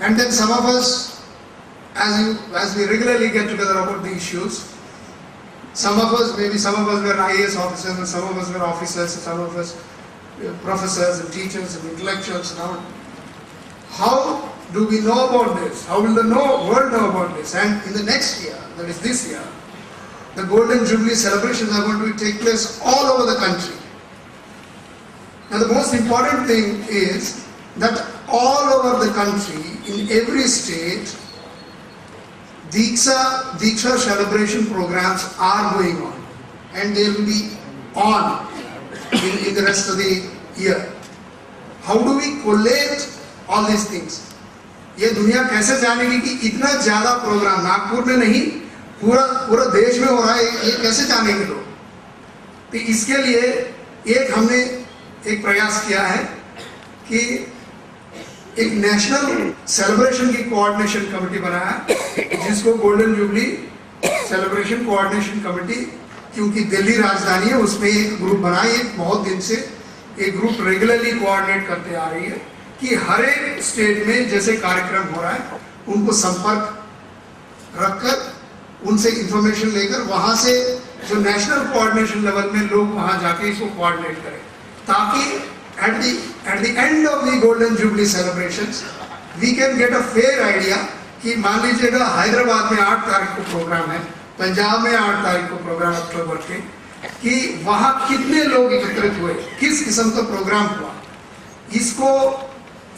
And then some of us, as we regularly get together about the issues, some of us were IAS officers, and some of us were officers, and some of us professors and teachers and intellectuals and all. How do we know about this? How will the world know about this? And in the next year, that is this year, the Golden Jubilee celebrations are going to take place all over the country. Now the most important thing is that all over the country, in every state, Diksha celebration programs are going on, and they will be on in the rest of the year. How do we collate all these things? ये दुनिया कैसे जानेगी कि इतना ज़्यादा programme Nagpur में नहीं पूरा देश में हो रहा है, ये कैसे जानेंगे लोग? तो इसके लिए हमने एक प्रयास किया है कि एक नेशनल सेलिब्रेशन की कोऑर्डिनेशन कमेटी बनाया, जिसको golden jubilee celebration coordination committee, क्योंकि दिल्ली राजधानी है, उसमें एक ग्रुप बनाई, बहुत दिन से एक ग्रुप रेगुलरली कोऑर्डिनेट करते आ रही है कि हर एक स्टेट में जैसे कार्यक्रम हो रहा है उनको संपर्क रखकर उनसे इंफॉर्मेशन लेकर वहां से जो नेशनल कोऑर्डिनेशन लेवल में लोग वहां जाके इसको कोऑर्डिनेट करें, ताकि at the end of the Golden Jubilee celebrations we can get a fair idea कि मान लीजिएगा हैदराबाद में 8 तारीख को प्रोग्राम है, पंजाब में 8 तारीख को प्रोग्राम अक्टूबर के, कि वहां कितने लोग एकत्रित हुए, किस किस्म का प्रोग्राम हुआ,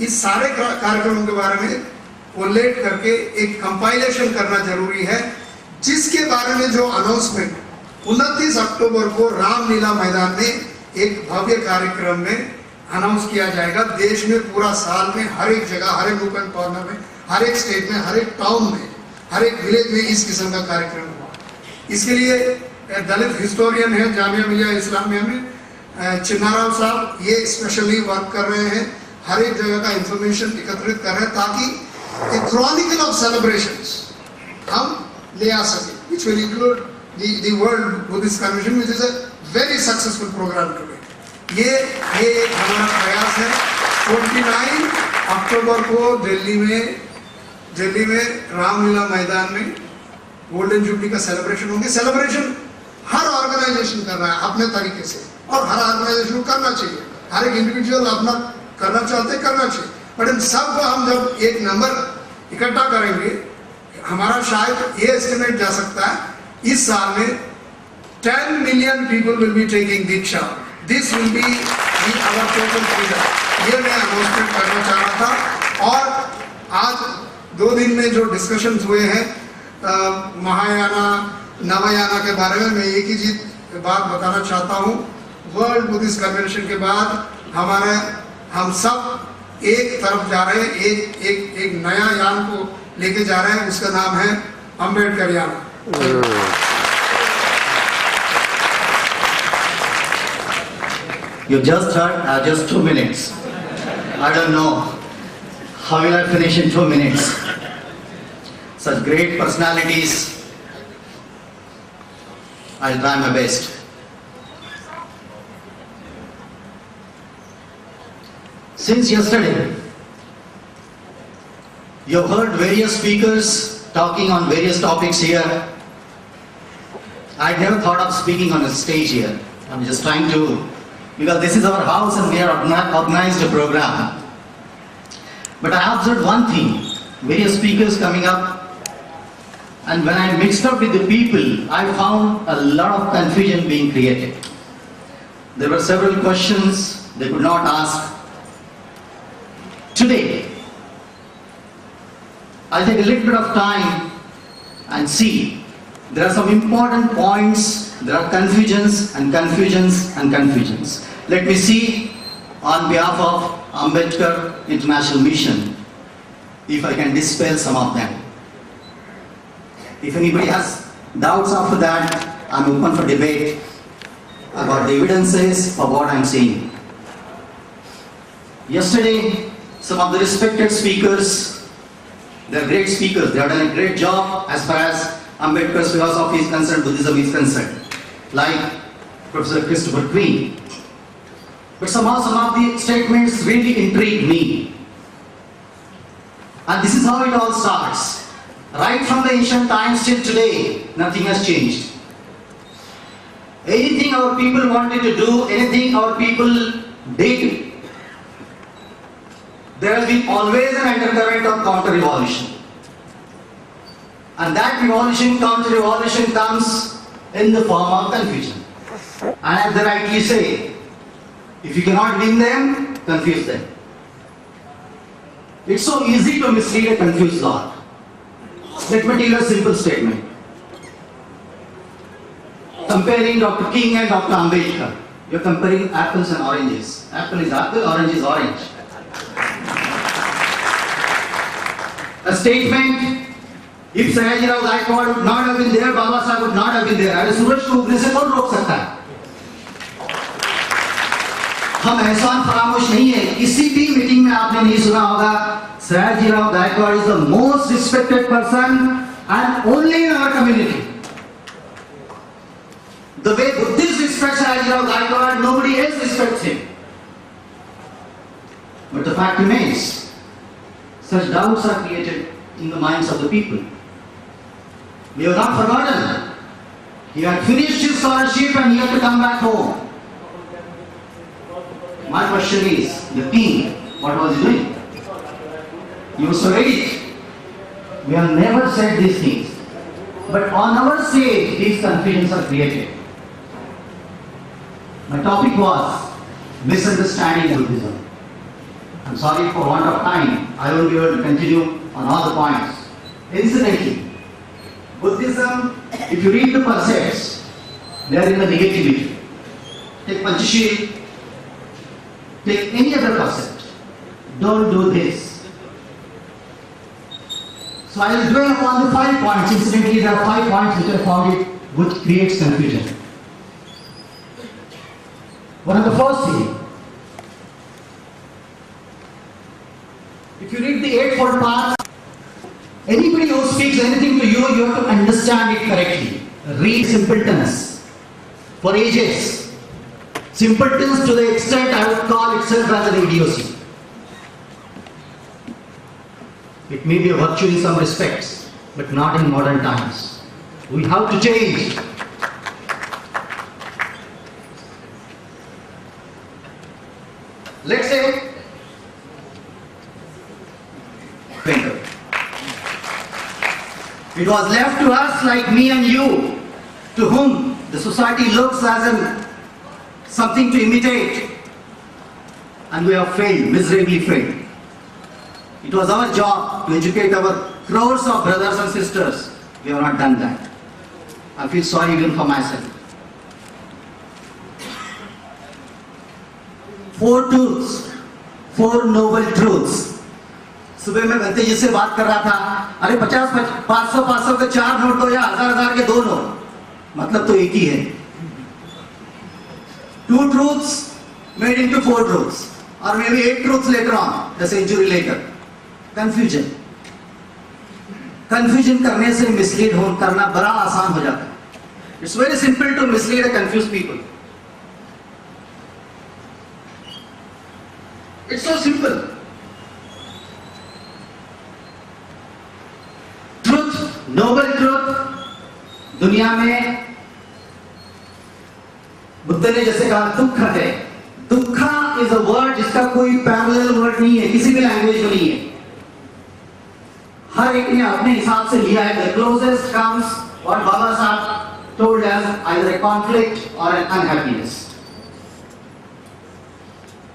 इस सारे कार्यक्रमों के बारे में कोलेट करके एक कंपाइलेशन करना जरूरी है, जिसके बारे में जो अनाउंसमेंट 29 अक्टूबर को रामलीला मैदान में एक भव्य कार्यक्रम में अनाउंस किया जाएगा। देश में पूरा साल में हर एक जगह, हर एक नूक एंड कॉर्नर में, हर एक स्टेट में, हर एक टाउन में, हर एक विलेज में इस किस्म का कार्यक्रम हुआ। इसके लिए दलित हिस्टोरियन है जामिया मिलिया इस्लामिया में चिन्नाराव साहब, ये स्पेशली वर्क कर रहे हैं, हर एक जगह का इंफॉर्मेशन एकत्रित कर रहे हैं ताकि ए क्रॉनिकल ऑफ सेलिब्रेशंस हम ले आ सके, which will include the World Buddhist Convention, which is a very successful program today. ये एक हमारा प्रयास है। 29 अक्टूबर को दिल्ली में रामलीला मैदान में गोल्डन जुबली का सेलिब्रेशन होंगे। सेलिब्रेशन हर ऑर्गेनाइजेशन कर रहा है अपने तरीके से, और हर ऑर्गेनाइजेशन को करना चाहिए। हर एक इंडिविजुअल अपना करना चाहते करना चाहिए, बट इन सबको हम जब एक नंबर इकट्ठा करेंगे, हमारा शायद ये एस्टिमेट जा सकता है इस साल में 10 million people will be taking Diksha. This will be our total figure। ये मैं अनाउंसमेंट करना चाह रहा था। और आज 2 दिन में जो डिस्कशंस हुए हैं महायाना नवायाना के बारे में, मैं एक ही बात बताना चाहता हूँ। वर्ल्ड बुद्धिस्ट कन्वेंशन के बाद हम सब एक तरफ जा रहे हैं, एक नया यान को लेके जा रहे हैं, उसका नाम है अम्बेडकर यान। You just heard just 2 minutes. I don't know how will I finish in 2 minutes. Such great personalities. I'll try my best. Since yesterday, you've heard various speakers talking on various topics here. I never thought of speaking on a stage here. I'm just trying to, because this is our house and we have organized a program. But I observed one thing, various speakers coming up, and when I mixed up with the people, I found a lot of confusion being created. There were several questions they could not ask. Today, I'll take a little bit of time and see. There are some important points, there are confusions and confusions and confusions. Let me see on behalf of Ambedkar International Mission if I can dispel some of them. If anybody has doubts after that, I'm open for debate about the evidences for what I'm saying. Yesterday, some of the respected speakers, they're great speakers, they have done a great job as far as Ambedkar's philosophy is concerned, Buddhism is concerned, like Professor Christopher Queen. But somehow some of the statements really intrigued me. And this is how it all starts. Right from the ancient times till today, nothing has changed. Anything our people wanted to do, anything our people did, there has been always an undercurrent of counter-revolution. And that revolution, counter-revolution comes in the form of confusion. And as they rightly say, if you cannot win them, confuse them. It's so easy to mislead a confused lot. Let me tell you a simple statement. Comparing Dr. King and Dr. Ambedkar, you're comparing apples and oranges. Apple is apple, orange is orange. A statement, if Sayaji Rao Gaikwad would not have been there, Baba Sahib would not have been there. अरे सूरज को उगने से कौन रोक सकता है? हम एहसान फरामोश नहीं है। किसी भी मीटिंग में आपने नहीं सुना होगा Sayaji Rao Gaikwad is the most respected person and only in our community. The way Buddhists respect Sayaji Rao Gaikwad, nobody else respects him. But the fact remains, such doubts are created in the minds of the people. We have not forgotten. He had finished his scholarship and he had to come back home. My question is, the king, what was he doing? He was so ready. We have never said these things. But on our stage, these confusions are created. My topic was misunderstanding Buddhism. I'm sorry for want of time, I won't be able to continue on all the points. Incidentally, Buddhism, if you read the precepts, they are in the negativity. take Panchashil, take any other concept. Don't do this. So I will dwell upon the 5 points. Incidentally, there are 5 points which I found it which creates confusion. One of the first thing, if you read the Eightfold Path, anybody who speaks anything to you, you have to understand it correctly. Read simpletons for ages. Simpletons to the extent I would call itself as an idiocy. It may be a virtue in some respects, but not in modern times. We have to change. Let's say, it was left to us like me and you, to whom the society looks as something to imitate, and we have failed, miserably failed. It was our job to educate our crores of brothers and sisters. We have not done that. I feel sorry even for myself. 4 truths, 4 noble truths. सुबह मैं भंते जी से बात कर रहा था, अरे 500 के 4 note दो या 1000 के 2 नोट, मतलब तो एक ही है. 2 truths made into 4 truths, or maybe 8 truths later on, a century later. Confusion. Confusion करने से mislead करना बड़ा आसान हो जाता है. It's very simple to mislead and confuse people. It's so simple. Truth, noble truth, दुनिया में बुद्ध ने जैसे कहा दुख है. दुखा is a word जिसका कोई parallel word नहीं है, किसी भी लैंग्वेज में नहीं है. हर एक ने अपने हिसाब से लिया है. The closest comes what Baba Sahib told us, either a conflict or an unhappiness.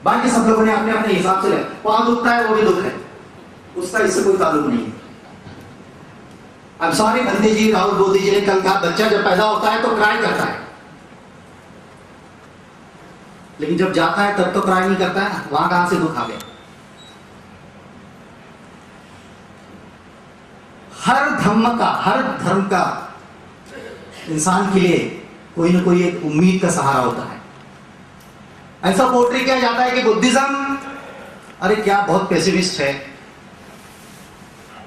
बाकी सब लोगों ने अपने अपने हिसाब से लिया. पाँव दुखता है वो भी दुख है, उसका इससे कोई ताल्लुक नहीं है. अब सॉरी बंदे जी, राहुल बोधी जी ने कल कहा बच्चा जब पैदा होता है तो क्राई करता है, लेकिन जब जाता है तब तो क्राई नहीं करता है. वहां कहां से दुख आ गया? हर धर्म का इंसान के लिए कोई ना कोई एक उम्मीद का सहारा होता है. ऐसा पोर्ट्रेट किया जाता है कि बुद्धिज्म, अरे क्या बहुत पेसिमिस्ट है.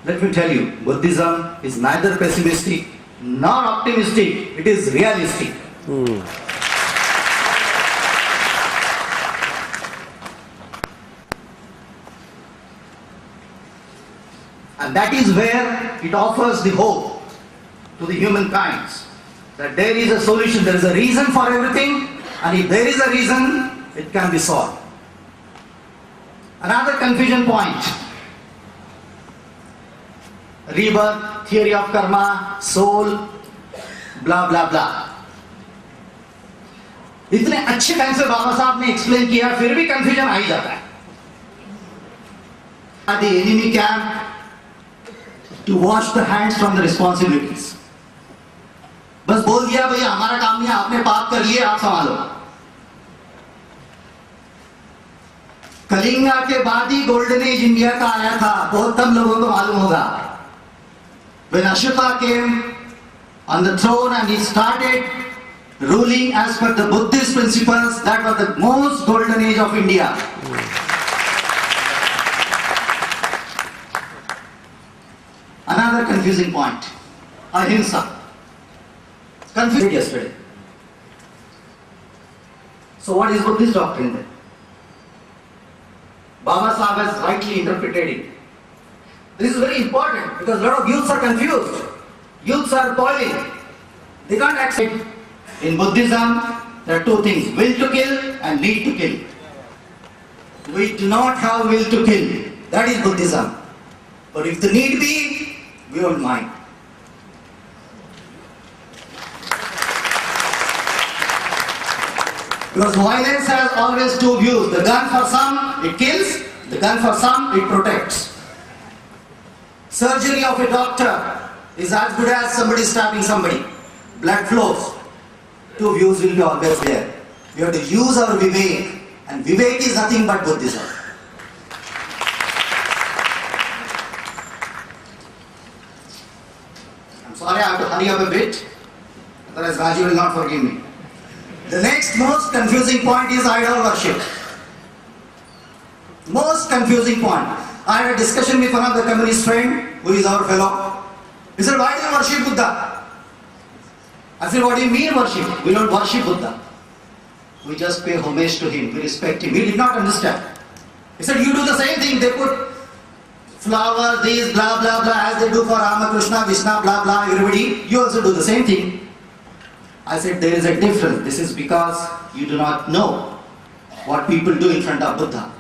Let me tell you, Buddhism is neither pessimistic nor optimistic, it is realistic. And that is where it offers the hope to the humankind that there is a solution, there is a reason for everything, and if there is a reason, it can be solved. Another confusion point. Rebirth, theory of karma, soul, blah blah blah. इतने अच्छे ढंग से बाबा साहब ने explain किया, फिर भी confusion आ ही जाता है. The enemy camp to wash the hands from the responsibilities. बस बोल दिया भैया हमारा काम नहीं है, आपने पाप कर लिए, आप संभालो. कलिंगा के बाद ही गोल्डन एज इंडिया का आया था, बहुत कम लोगों को मालूम होगा. When Ashoka came on the throne and he started ruling as per the Buddhist principles, that was the most golden age of India. Another confusing point, ahimsa. Confused yesterday. So what is Buddhist doctrine then? Baba Sahib has rightly interpreted it. This is very important because a lot of youths are confused. Youths are boiling. They can't accept. In Buddhism, there are 2 things, will to kill and need to kill. We do not have will to kill. That is Buddhism. But if the need be, we won't mind. Because violence has always 2 views. The gun for some, it kills. The gun for some, it protects. Surgery of a doctor is as good as somebody stabbing somebody. Blood flows. 2 views will be always there. We have to use our Vivek, and Vivek is nothing but Buddhism. I'm sorry, I have to hurry up a bit, otherwise Raji will not forgive me. The next most confusing point is idol worship. Most confusing point. I had a discussion with one of the communist friend who is our fellow. He said, why do you worship Buddha? I said, what do you mean worship? We don't worship Buddha. We just pay homage to him, we respect him. He did not understand. He said, you do the same thing. They put flowers, these, blah, blah, blah, as they do for Ramakrishna, Vishnu, blah, blah, everybody. You also do the same thing. I said, there is a difference. This is because you do not know what people do in front of Buddha.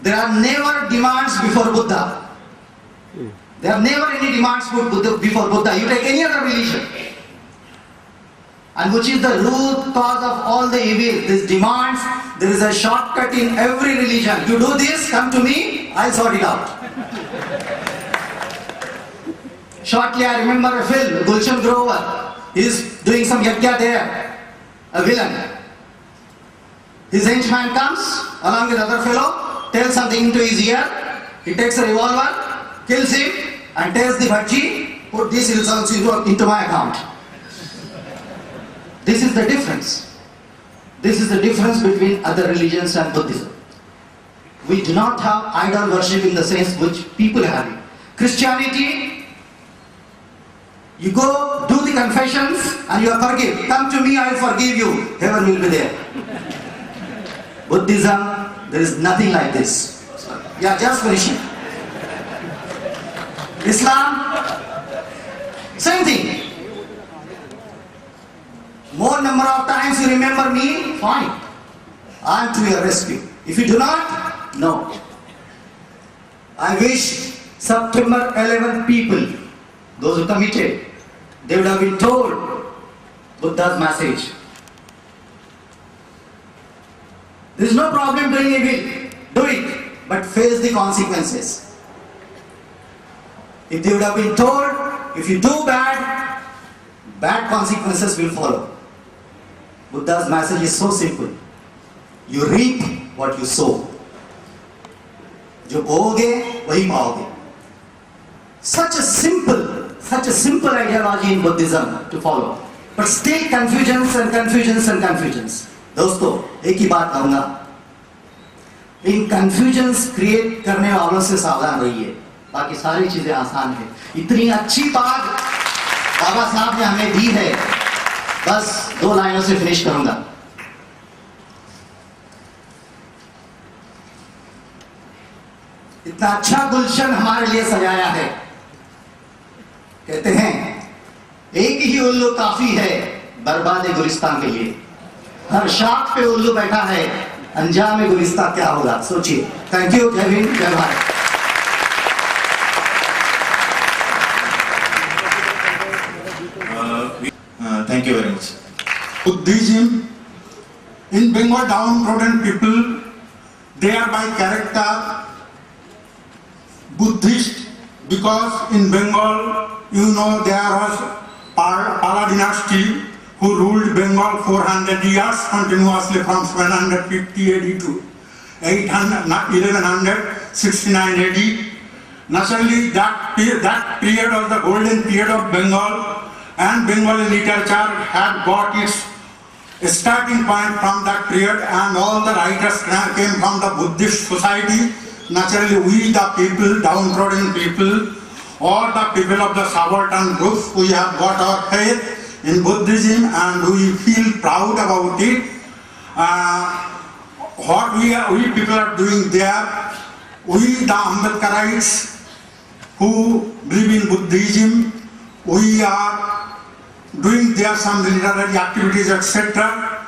There are never demands before Buddha. There are never any demands before Buddha. You take any other religion. And which is the root cause of all the evil. These demands, there is a shortcut in every religion. You do this, come to me, I'll sort it out. Shortly I remember a film, Gulshan Grover. He is doing some yajna there. A villain. His henchman comes along with other fellow, tells something into his ear. He takes a revolver, kills him, and tells the bhaji, put these results into my account. This is the difference. This is the difference between other religions and Buddhism. We do not have idol worship in the sense which people have it. Christianity, you go do the confessions and you are forgiven. Come to me, I will forgive you. Heaven will be there. Buddhism, there is nothing like this. Yeah, just finishing. Islam, same thing. More number of times you remember me, fine. I am to your rescue. If you do not, no. I wish September 11 people, those who committed, they would have been told Buddha's message. There is no problem doing evil. Do it, but face the consequences. If they would have been told, if you do bad, bad consequences will follow. Buddha's message is so simple. You reap what you sow. जो बोओगे वही पाओगे. Such a simple ideology in Buddhism to follow. But still confusions and confusions and confusions. दोस्तों, एक ही बात कहूँगा. इन confusions create करने वालों से सावधान रहिए. बाकी सारी चीजें आसान है. इतनी अच्छी बात बाबा साहब ने हमें दी है. बस 2 लाइनों से फिनिश करूंगा. इतना अच्छा गुलशन हमारे लिए सजाया है. कहते हैं एक ही उल्लू काफी है बर्बाद गुलिस्तान के लिए. हर शाख पे उल्लू बैठा है, अंजाम गुलिस्तान क्या होगा सोचिए. Thank you. जय हिंद, जय Bharat. Thank you very much. Buddhism, in Bengal downtrodden people, they are by character Buddhist, because in Bengal, you know, there was Pala dynasty who ruled Bengal 400 years continuously from 750 AD to 1169 AD. Naturally, that period was the golden period of Bengal. And Bengali literature had got its starting point from that period, and all the writers came from the Buddhist society. Naturally, we the people, downtrodden people, or the people of the subaltern groups, we have got our faith in Buddhism and we feel proud about it. What we people are doing there, we the Ambedkarites who believe in Buddhism, we are doing there some literary activities, etc.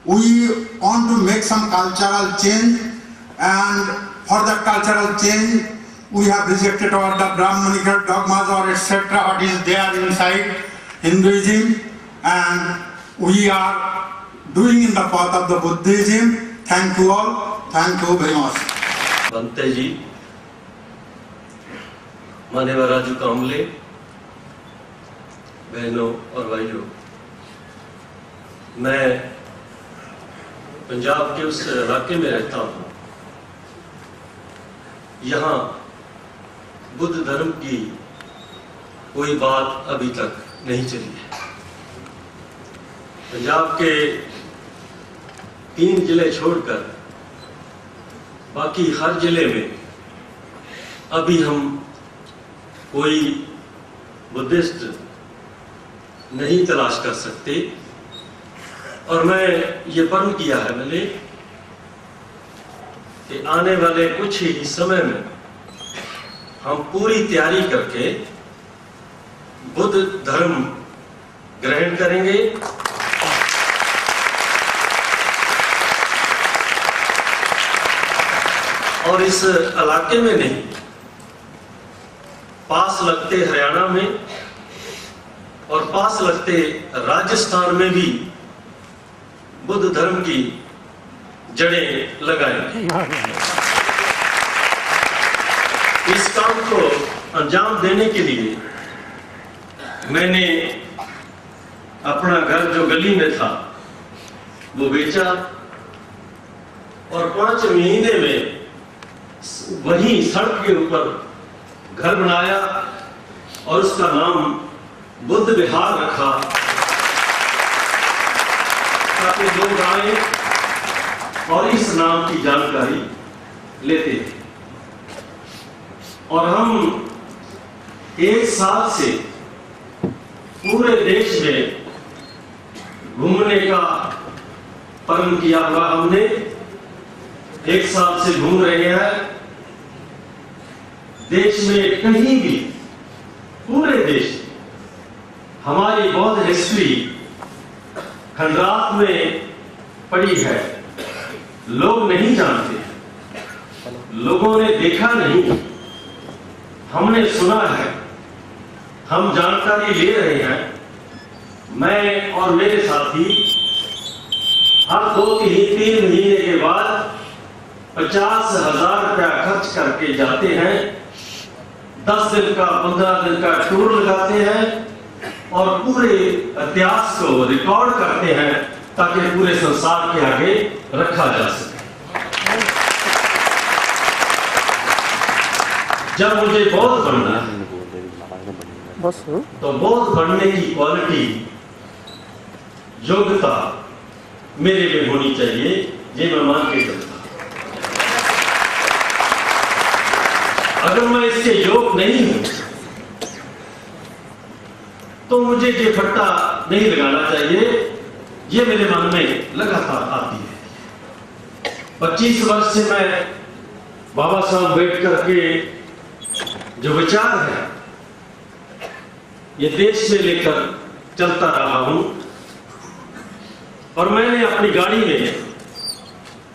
We want to make some cultural change, and for that cultural change, we have rejected all the Brahmanical dogmas or etc. what is there inside Hinduism, and we are doing in the path of the Buddhism. Thank you all. Thank you very much. Bante ji, मान्यवर राजू कामले, बहनों और भाइयों, मैं पंजाब के उस इलाके में रहता हूँ, यहाँ बुद्ध धर्म की कोई बात अभी तक नहीं चली है। पंजाब के 3 जिले छोड़कर बाकी हर जिले में अभी हम कोई बुद्धिस्ट नहीं तलाश कर सकते। और मैं ये प्रण किया है मैंने कि आने वाले कुछ ही समय में हम पूरी तैयारी करके बुद्ध धर्म ग्रहण करेंगे। और इस इलाके में नहीं, पास लगते हरियाणा में और पास लगते राजस्थान में भी बुद्ध धर्म की जड़ें लगाएंगे। इस काम को अंजाम देने के लिए मैंने अपना घर जो गली में था वो बेचा और 5 महीने में वही सड़क के ऊपर घर बनाया और उसका नाम बुद्ध विहार रखा ताकि लोग आए और इस नाम की जानकारी लेते थे। और हम 1 साल से पूरे देश में घूमने का प्रण किया हुआ हमने 1 साल से घूम रहे हैं। देश में कहीं भी, पूरे देश हमारी बौद्ध हिस्ट्री खंडात में पड़ी है। लोग नहीं जानते, लोगों ने देखा नहीं, हमने सुना है, हम जानकारी ले रहे हैं। मैं और मेरे साथी हर 2-3 महीने के बाद 50,000 रुपया खर्च करके जाते हैं, 10 दिन का 15 दिन का टूर लगाते हैं और पूरे इतिहास को रिकॉर्ड करते हैं ताकि पूरे संसार के आगे रखा जा सके। जब मुझे बौद्ध बनना है तो बौद्ध बनने की क्वालिटी, योग्यता मेरे में होनी चाहिए, ये मैं मान के चलता। अगर मैं इसके योग नहीं हूं तो मुझे ये फट्टा नहीं लगाना चाहिए, ये मेरे मन में लगातार आती है। 25 वर्ष से मैं बाबा साहब अम्बेडकर के जो विचार है ये देश में लेकर चलता रहा हूं। और मैंने अपनी गाड़ी में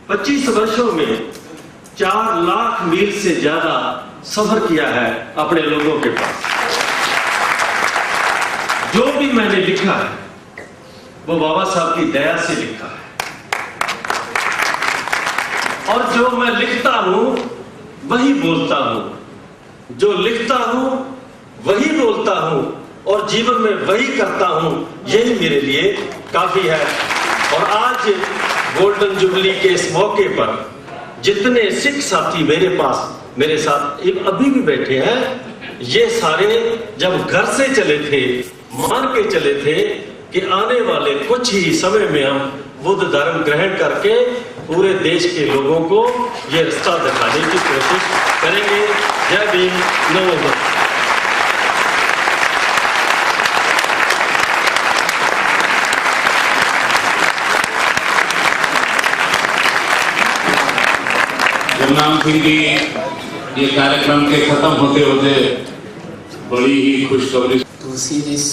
25 वर्षों में 4 लाख मील से ज्यादा सफर किया है अपने लोगों के पास। जो भी मैंने लिखा है वो बाबा साहब की दया से लिखा है। और जो मैं लिखता हूं वही बोलता हूं, जो लिखता हूं वही बोलता हूं और जीवन में वही करता हूं, यही मेरे लिए काफी है। और आज गोल्डन जुबली के इस मौके पर जितने सिख साथी मेरे साथ अभी भी बैठे हैं, ये सारे जब घर से चले थे मान के चले थे कि आने वाले कुछ ही समय में हम बुद्ध धर्म ग्रहण करके पूरे देश के लोगों को ये रास्ता दिखाने की कोशिश करेंगे। जय भीम, नमो बुद्ध। गुरनाम सिंह जी, ये कार्यक्रम के खत्म होते होते बड़ी ही खुशखबरी। To see this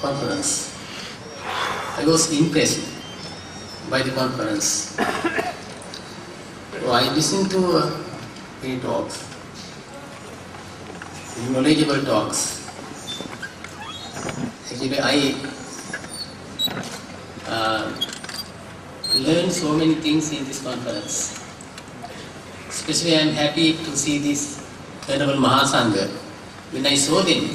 conference, I was impressed by the conference. So I listened to many talks, knowledgeable talks. Actually, I learned so many things in this conference. Especially I am happy to see this Venerable Mahasangha. When I saw them,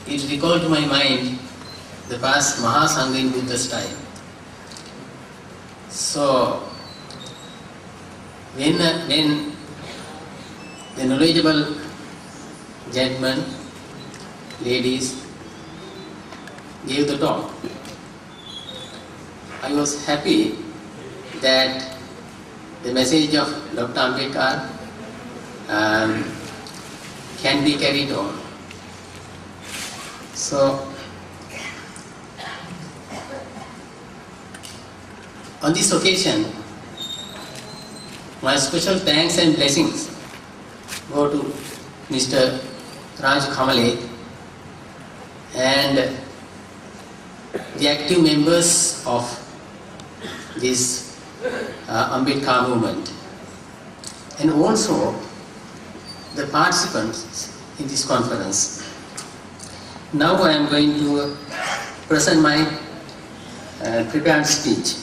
it recalled to my mind the past Mahasangha in Buddha's time. So, when the knowledgeable gentlemen, ladies gave the talk, I was happy that the message of Dr. Ambedkar can be carried on. So, on this occasion, my special thanks and blessings go to Mr. Raj Khamale and the active members of this Ambedkar movement, and also the participants in this conference. Now I am going to present my prepared speech.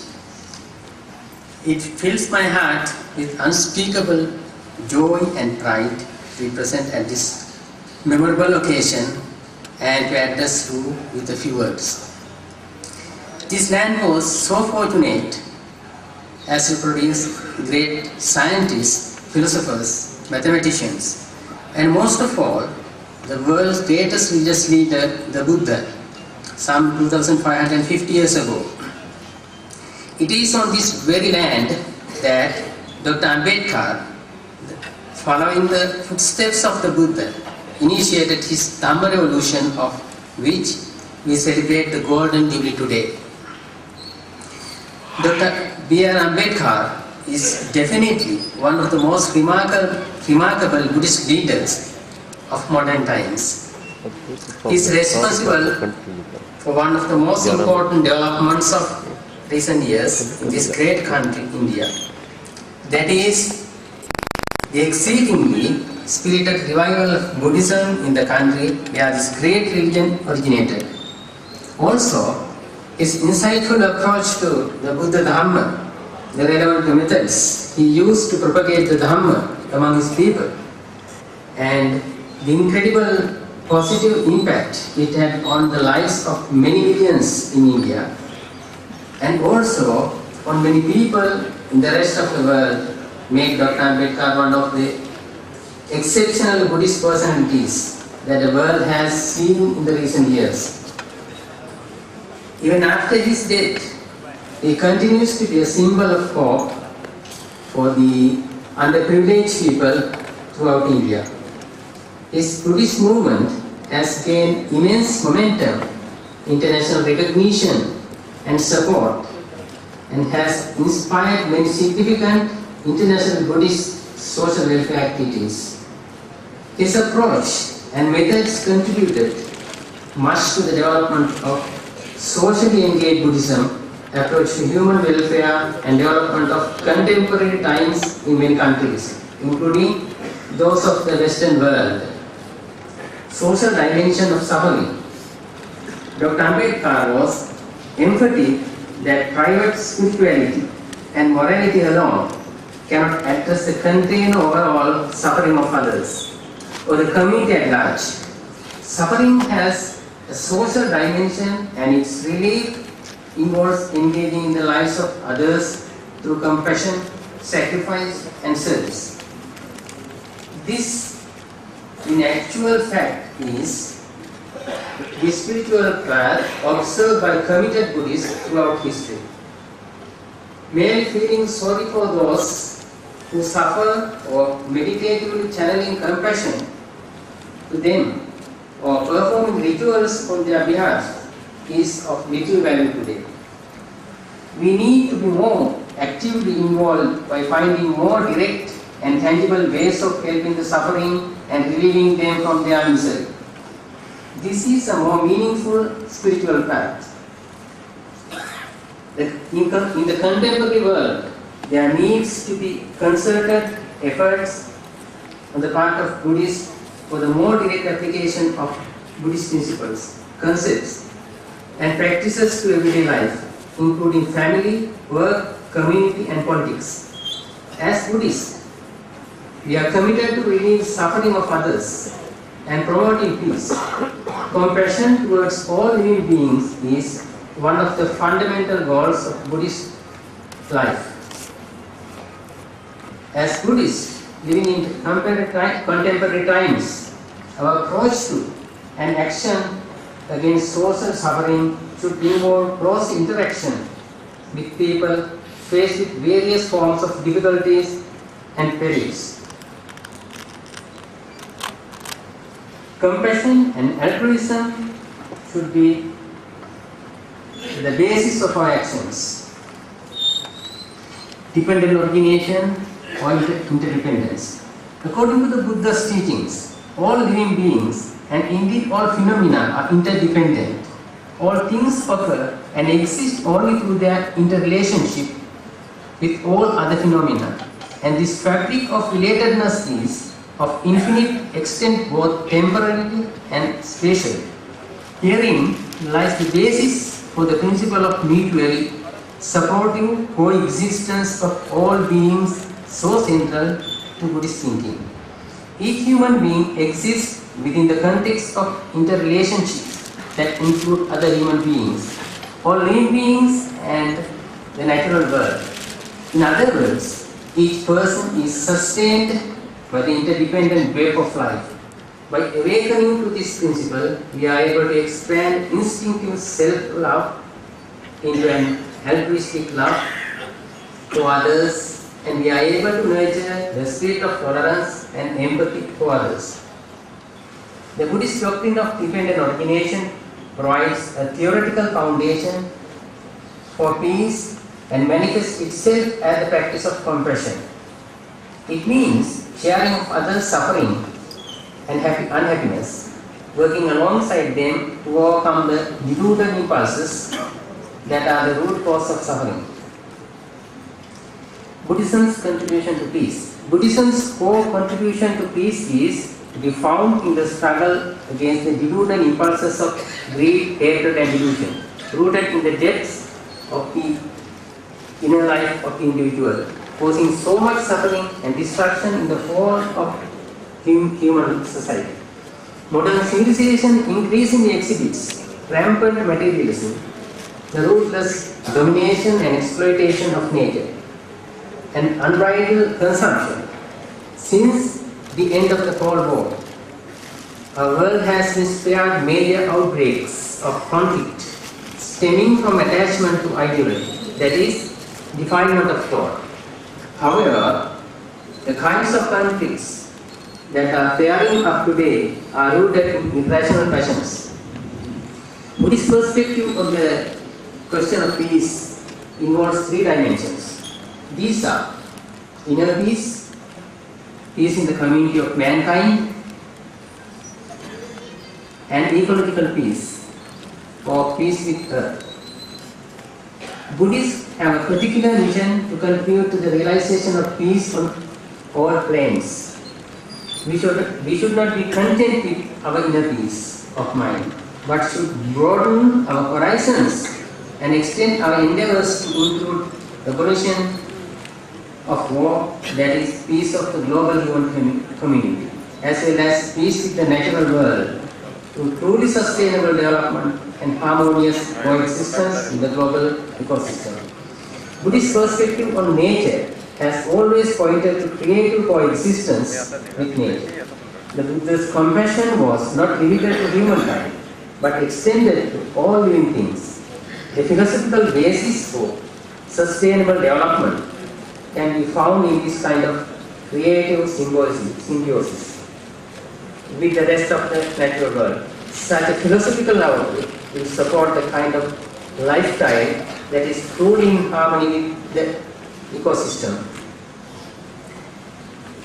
It fills my heart with unspeakable joy and pride to be present at this memorable occasion and to address you with a few words. This land was so fortunate as to produce great scientists, philosophers, mathematicians, and most of all, the world's greatest religious leader, the Buddha, some 2550 years ago. It is on this very land that Dr. Ambedkar, following the footsteps of the Buddha, initiated his Dhamma revolution, of which we celebrate the Golden Jubilee today. Dr. B.R. Ambedkar is definitely one of the most remarkable Buddhist leaders of modern times. He is responsible for one of the most important developments of recent years in this great country, India. That is the exceedingly spirited revival of Buddhism in the country where this great religion originated. Also, his insightful approach to the Buddha Dhamma, the relevant methods he used to propagate the Dhamma among his people, and the incredible positive impact it had on the lives of many millions in India, and also on many people in the rest of the world, make Dr. Ambedkar one of the exceptional Buddhist personalities that the world has seen in the recent years. Even after his death, he continues to be a symbol of hope for the underprivileged people throughout India. His Buddhist movement has gained immense momentum, international recognition and support, and has inspired many significant international Buddhist social welfare activities. His approach and methods contributed much to the development of socially engaged Buddhism, approach to human welfare and development of contemporary times in many countries, including those of the Western world. Social dimension of suffering. Dr. Ambedkar was emphatic that private spirituality and morality alone cannot address the contained overall suffering of others or the community at large. Suffering has a social dimension, and its relief involves engaging in the lives of others through compassion, sacrifice, and service. This, in actual fact, is the spiritual path observed by committed Buddhists throughout history. Merely feeling sorry for those who suffer or meditatively channeling compassion to them or performing rituals on their behalf is of little value today. We need to be more actively involved by finding more direct and tangible ways of helping the suffering and relieving them from their misery. This is a more meaningful spiritual path. In the contemporary world, there needs to be concerted efforts on the part of Buddhists for the more direct application of Buddhist principles, concepts, and practices to everyday life, including family, work, community, and politics. As Buddhists, we are committed to relieve suffering of others and promoting peace. compassion towards all living beings is one of the fundamental goals of Buddhist life. As Buddhists living in contemporary times, our approach to and action against social suffering should involve close interaction with people faced with various forms of difficulties and perils. Compassion and altruism should be the basis of our actions. Dependent origination or interdependence. According to the Buddha's teachings, all living beings and indeed all phenomena are interdependent. All things occur and exist only through their interrelationship with all other phenomena. And this fabric of relatedness is of infinite extent both temporally and spatially. Herein lies the basis for the principle of mutually supportive coexistence of all beings, so central to Buddhist thinking. Each human being exists within the context of interrelationships that include other human beings, all living beings and the natural world. In other words, each person is sustained by the interdependent web of life. By awakening to this principle, we are able to expand instinctive self-love into an altruistic love to others, and we are able to nurture the spirit of tolerance and empathy for others. The Buddhist doctrine of dependent origination provides a theoretical foundation for peace and manifests itself as the practice of compassion. It means sharing of others' suffering and unhappiness, working alongside them to overcome the deluded impulses that are the root cause of suffering. Buddhism's contribution to peace. Buddhism's core contribution to peace is to be found in the struggle against the deluded impulses of greed, hatred and delusion, rooted in the depths of the inner life of the individual, causing so much suffering and destruction in the whole of human society. Modern civilization increasingly exhibits rampant materialism, the ruthless domination and exploitation of nature, and unbridled consumption. Since the end of the Cold War, our world has been spared major outbreaks of conflict stemming from attachment to ideology, that is, defilement of thought. However, the kinds of conflicts that are flaring up today are rooted in irrational passions. Buddhist perspective on the question of peace involves three dimensions. These are inner peace, peace in the community of mankind, and ecological peace, or peace with earth. Buddhists have a particular mission to contribute to the realization of peace on all planes. We should not be content with our inner peace of mind, but should broaden our horizons and extend our endeavors to include the abolition of war, that is, peace of the global human community, as well as peace with the natural world, to truly sustainable development and harmonious coexistence in the global ecosystem. Buddhist perspective on nature has always pointed to creative coexistence with nature. The Buddha's compassion was not limited to humankind, but extended to all living things. The philosophical basis for sustainable development can be found in this kind of creative symbiosis with the rest of the natural world. Such a philosophical outlook will support the kind of lifestyle that is truly in harmony with the ecosystem.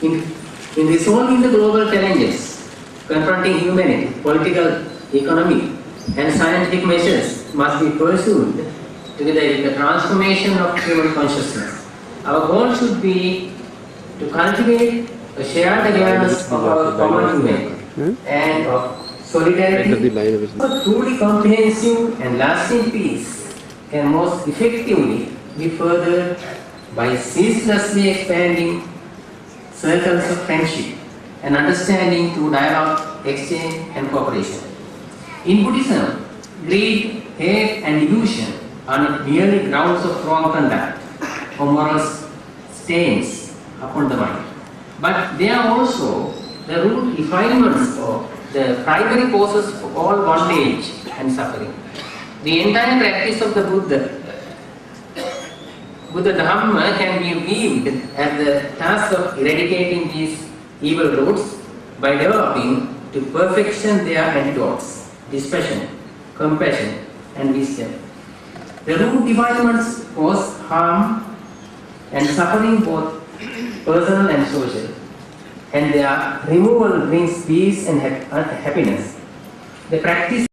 In resolving the global challenges confronting humanity, political, economic, and scientific measures must be pursued together with the transformation of human consciousness. Our goal should be to cultivate a shared awareness of our common humanity and of solidarity. A truly comprehensive and lasting peace can most effectively be furthered by ceaselessly expanding circles of friendship and understanding through dialogue, exchange and cooperation. In Buddhism, greed, hate, and illusion are not merely grounds of wrong conduct or moral stains upon the mind, but they are also the root defilements or the primary causes for all bondage and suffering. The entire practice of the Buddha Dhamma can be viewed as the task of eradicating these evil roots by developing to perfection their antidotes, dispassion, compassion, and wisdom. The root defilements cause harm and suffering both personal and social, and their removal brings peace and happiness. The practice